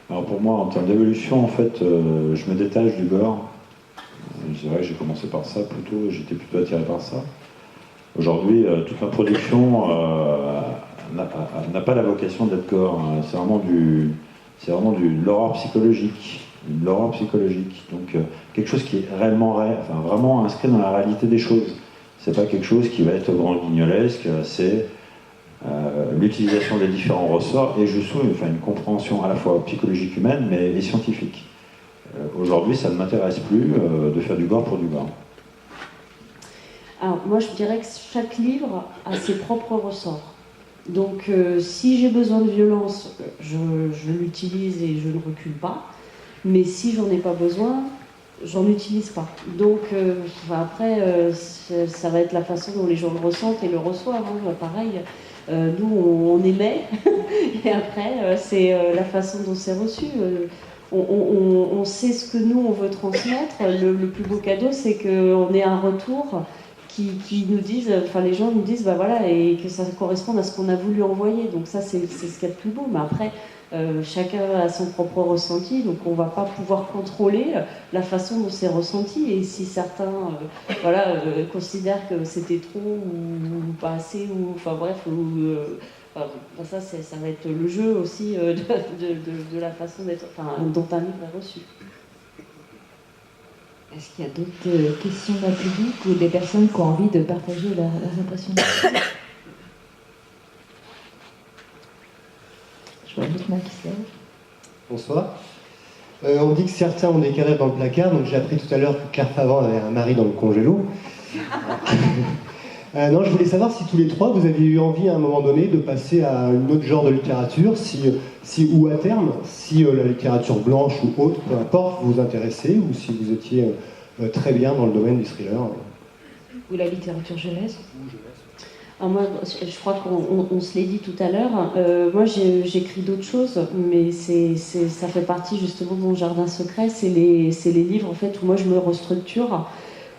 Alors pour moi, en termes d'évolution, en fait, je me détache du gore. Je dirais que j'ai commencé par ça plutôt, j'étais plutôt attiré par ça. Aujourd'hui, toute ma production n'a pas la vocation d'être gore. C'est vraiment de l'horreur psychologique. Donc quelque chose qui est vraiment inscrit dans la réalité des choses. C'est pas quelque chose qui va être grand guignolesque, c'est l'utilisation des différents ressorts et justement une compréhension à la fois psychologique humaine mais et scientifique. Aujourd'hui, ça ne m'intéresse plus de faire du gore pour du gore. Alors moi je dirais que chaque livre a ses propres ressorts. Donc si j'ai besoin de violence, je l'utilise et je ne recule pas. Mais si j'en ai pas besoin, j'en utilise pas. Donc après, ça va être la façon dont les gens le ressentent et le reçoivent. Hein. Pareil, nous on émet et après c'est la façon dont c'est reçu. On sait ce que nous on veut transmettre. Le plus beau cadeau, c'est qu'on ait un retour qui nous disent, enfin les gens nous disent, bah voilà, et que ça corresponde à ce qu'on a voulu envoyer. Donc ça, c'est ce qu'il y a de plus beau. Mais après, chacun a son propre ressenti, donc on ne va pas pouvoir contrôler la façon dont c'est ressenti. Et si certains considèrent que c'était trop ou pas assez, ou enfin bref, ça va être le jeu aussi de la façon dont un livre est reçu. Est-ce qu'il y a d'autres questions d'un public ou des personnes qui ont envie de partager leurs impressions? Je vois une autre main qui se lève. Bonsoir. On dit que certains ont des carrières dans le placard, donc j'ai appris tout à l'heure que Claire Favant avait un mari dans le congélo. Non, je voulais savoir si tous les trois vous aviez eu envie à un moment donné de passer à un autre genre de littérature, ou à terme, si la littérature blanche ou autre, peu importe, vous intéressait, ou si vous étiez très bien dans le domaine du thriller. Ou la littérature jeunesse. Alors moi, je crois qu'on se l'est dit tout à l'heure. Moi, j'écris d'autres choses, mais ça fait partie justement de mon jardin secret. C'est les livres en fait où moi je me restructure,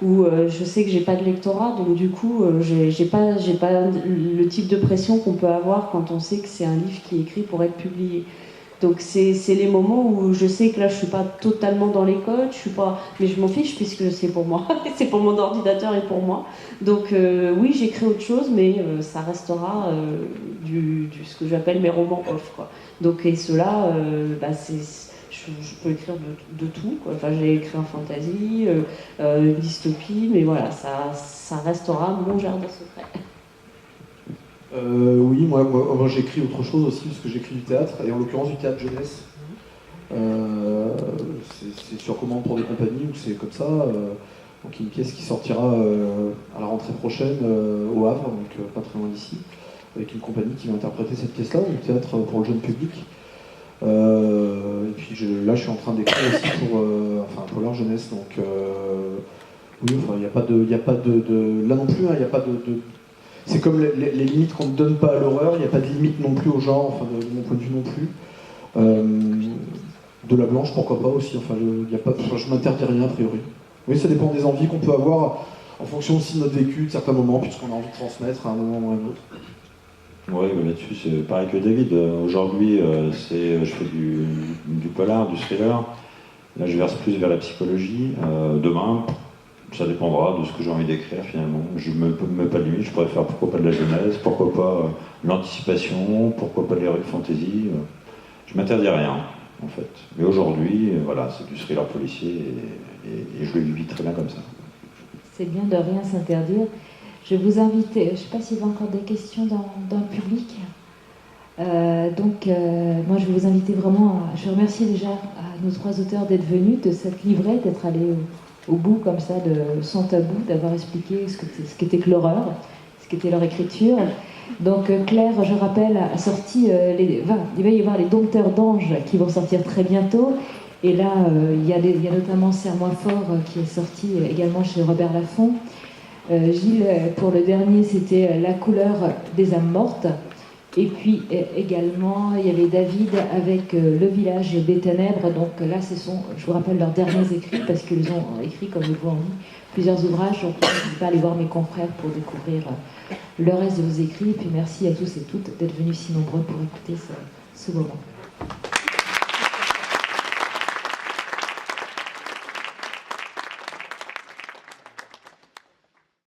où je sais que j'ai pas de lectorat, donc du coup, j'ai pas le type de pression qu'on peut avoir quand on sait que c'est un livre qui est écrit pour être publié. Donc c'est les moments où je sais que là je suis pas totalement dans les codes, mais je m'en fiche puisque c'est pour moi, c'est pour mon ordinateur et pour moi. Donc oui, j'écris autre chose, mais ça restera ce que j'appelle mes romans off, quoi. Donc et cela, je peux écrire de tout, quoi. Enfin, j'ai écrit un fantasy, une dystopie, mais voilà, ça restera mon jardin secret. Oui, moi j'écris autre chose aussi, parce que j'écris du théâtre, et en l'occurrence du théâtre jeunesse. C'est sur commande pour des compagnies, ou c'est comme ça. Donc une pièce qui sortira à la rentrée prochaine au Havre, donc pas très loin d'ici, avec une compagnie qui va interpréter cette pièce-là, du théâtre pour le jeune public. Et puis là je suis en train d'écrire aussi pour leur jeunesse, donc oui, enfin il n'y a pas de là non plus, il n'y a pas de c'est comme les limites qu'on ne donne pas à l'horreur, il n'y a pas de limite non plus au genre, enfin de mon point de vue non plus. De la blanche, pourquoi pas aussi. Enfin, je m'interdis rien a priori. Oui, ça dépend des envies qu'on peut avoir en fonction aussi de notre vécu, de certains moments, puisqu'on a envie de transmettre à un moment ou à un autre. Oui, là-dessus, c'est pareil que David. Aujourd'hui, je fais du polar, du thriller. Là, je verse plus vers la psychologie. Demain, ça dépendra de ce que j'ai envie d'écrire finalement. Je ne me mets pas de limite. Je pourrais faire pourquoi pas de la jeunesse, pourquoi pas l'anticipation, pourquoi pas l'heroic fantasy. Je m'interdis rien, en fait. Mais aujourd'hui, voilà, c'est du thriller policier et je le vis très bien comme ça. C'est bien de rien s'interdire. Je vais vous inviter, je ne sais pas s'il y a encore des questions dans le public. Moi je vais vous inviter vraiment, je remercie déjà à nos 3 auteurs d'être venus, de cette livrée, d'être allés au bout comme ça, sans tabou, d'avoir expliqué ce qu'était que l'horreur, ce qu'était leur écriture. Donc Claire, je rappelle, a sorti, il va y avoir les Dompteurs d'anges qui vont sortir très bientôt. Et là, il y a notamment Serre-moi fort qui est sorti également chez Robert Laffont. Gilles, pour le dernier, c'était La couleur des âmes mortes. Et puis également, il y avait David avec Le village des ténèbres. Donc là, ce sont, je vous rappelle, leurs derniers écrits, parce qu'ils ont écrit, comme je vous en dis, plusieurs ouvrages. Donc je vais aller voir mes confrères pour découvrir le reste de vos écrits. Et puis merci à tous et toutes d'être venus si nombreux pour écouter ce moment.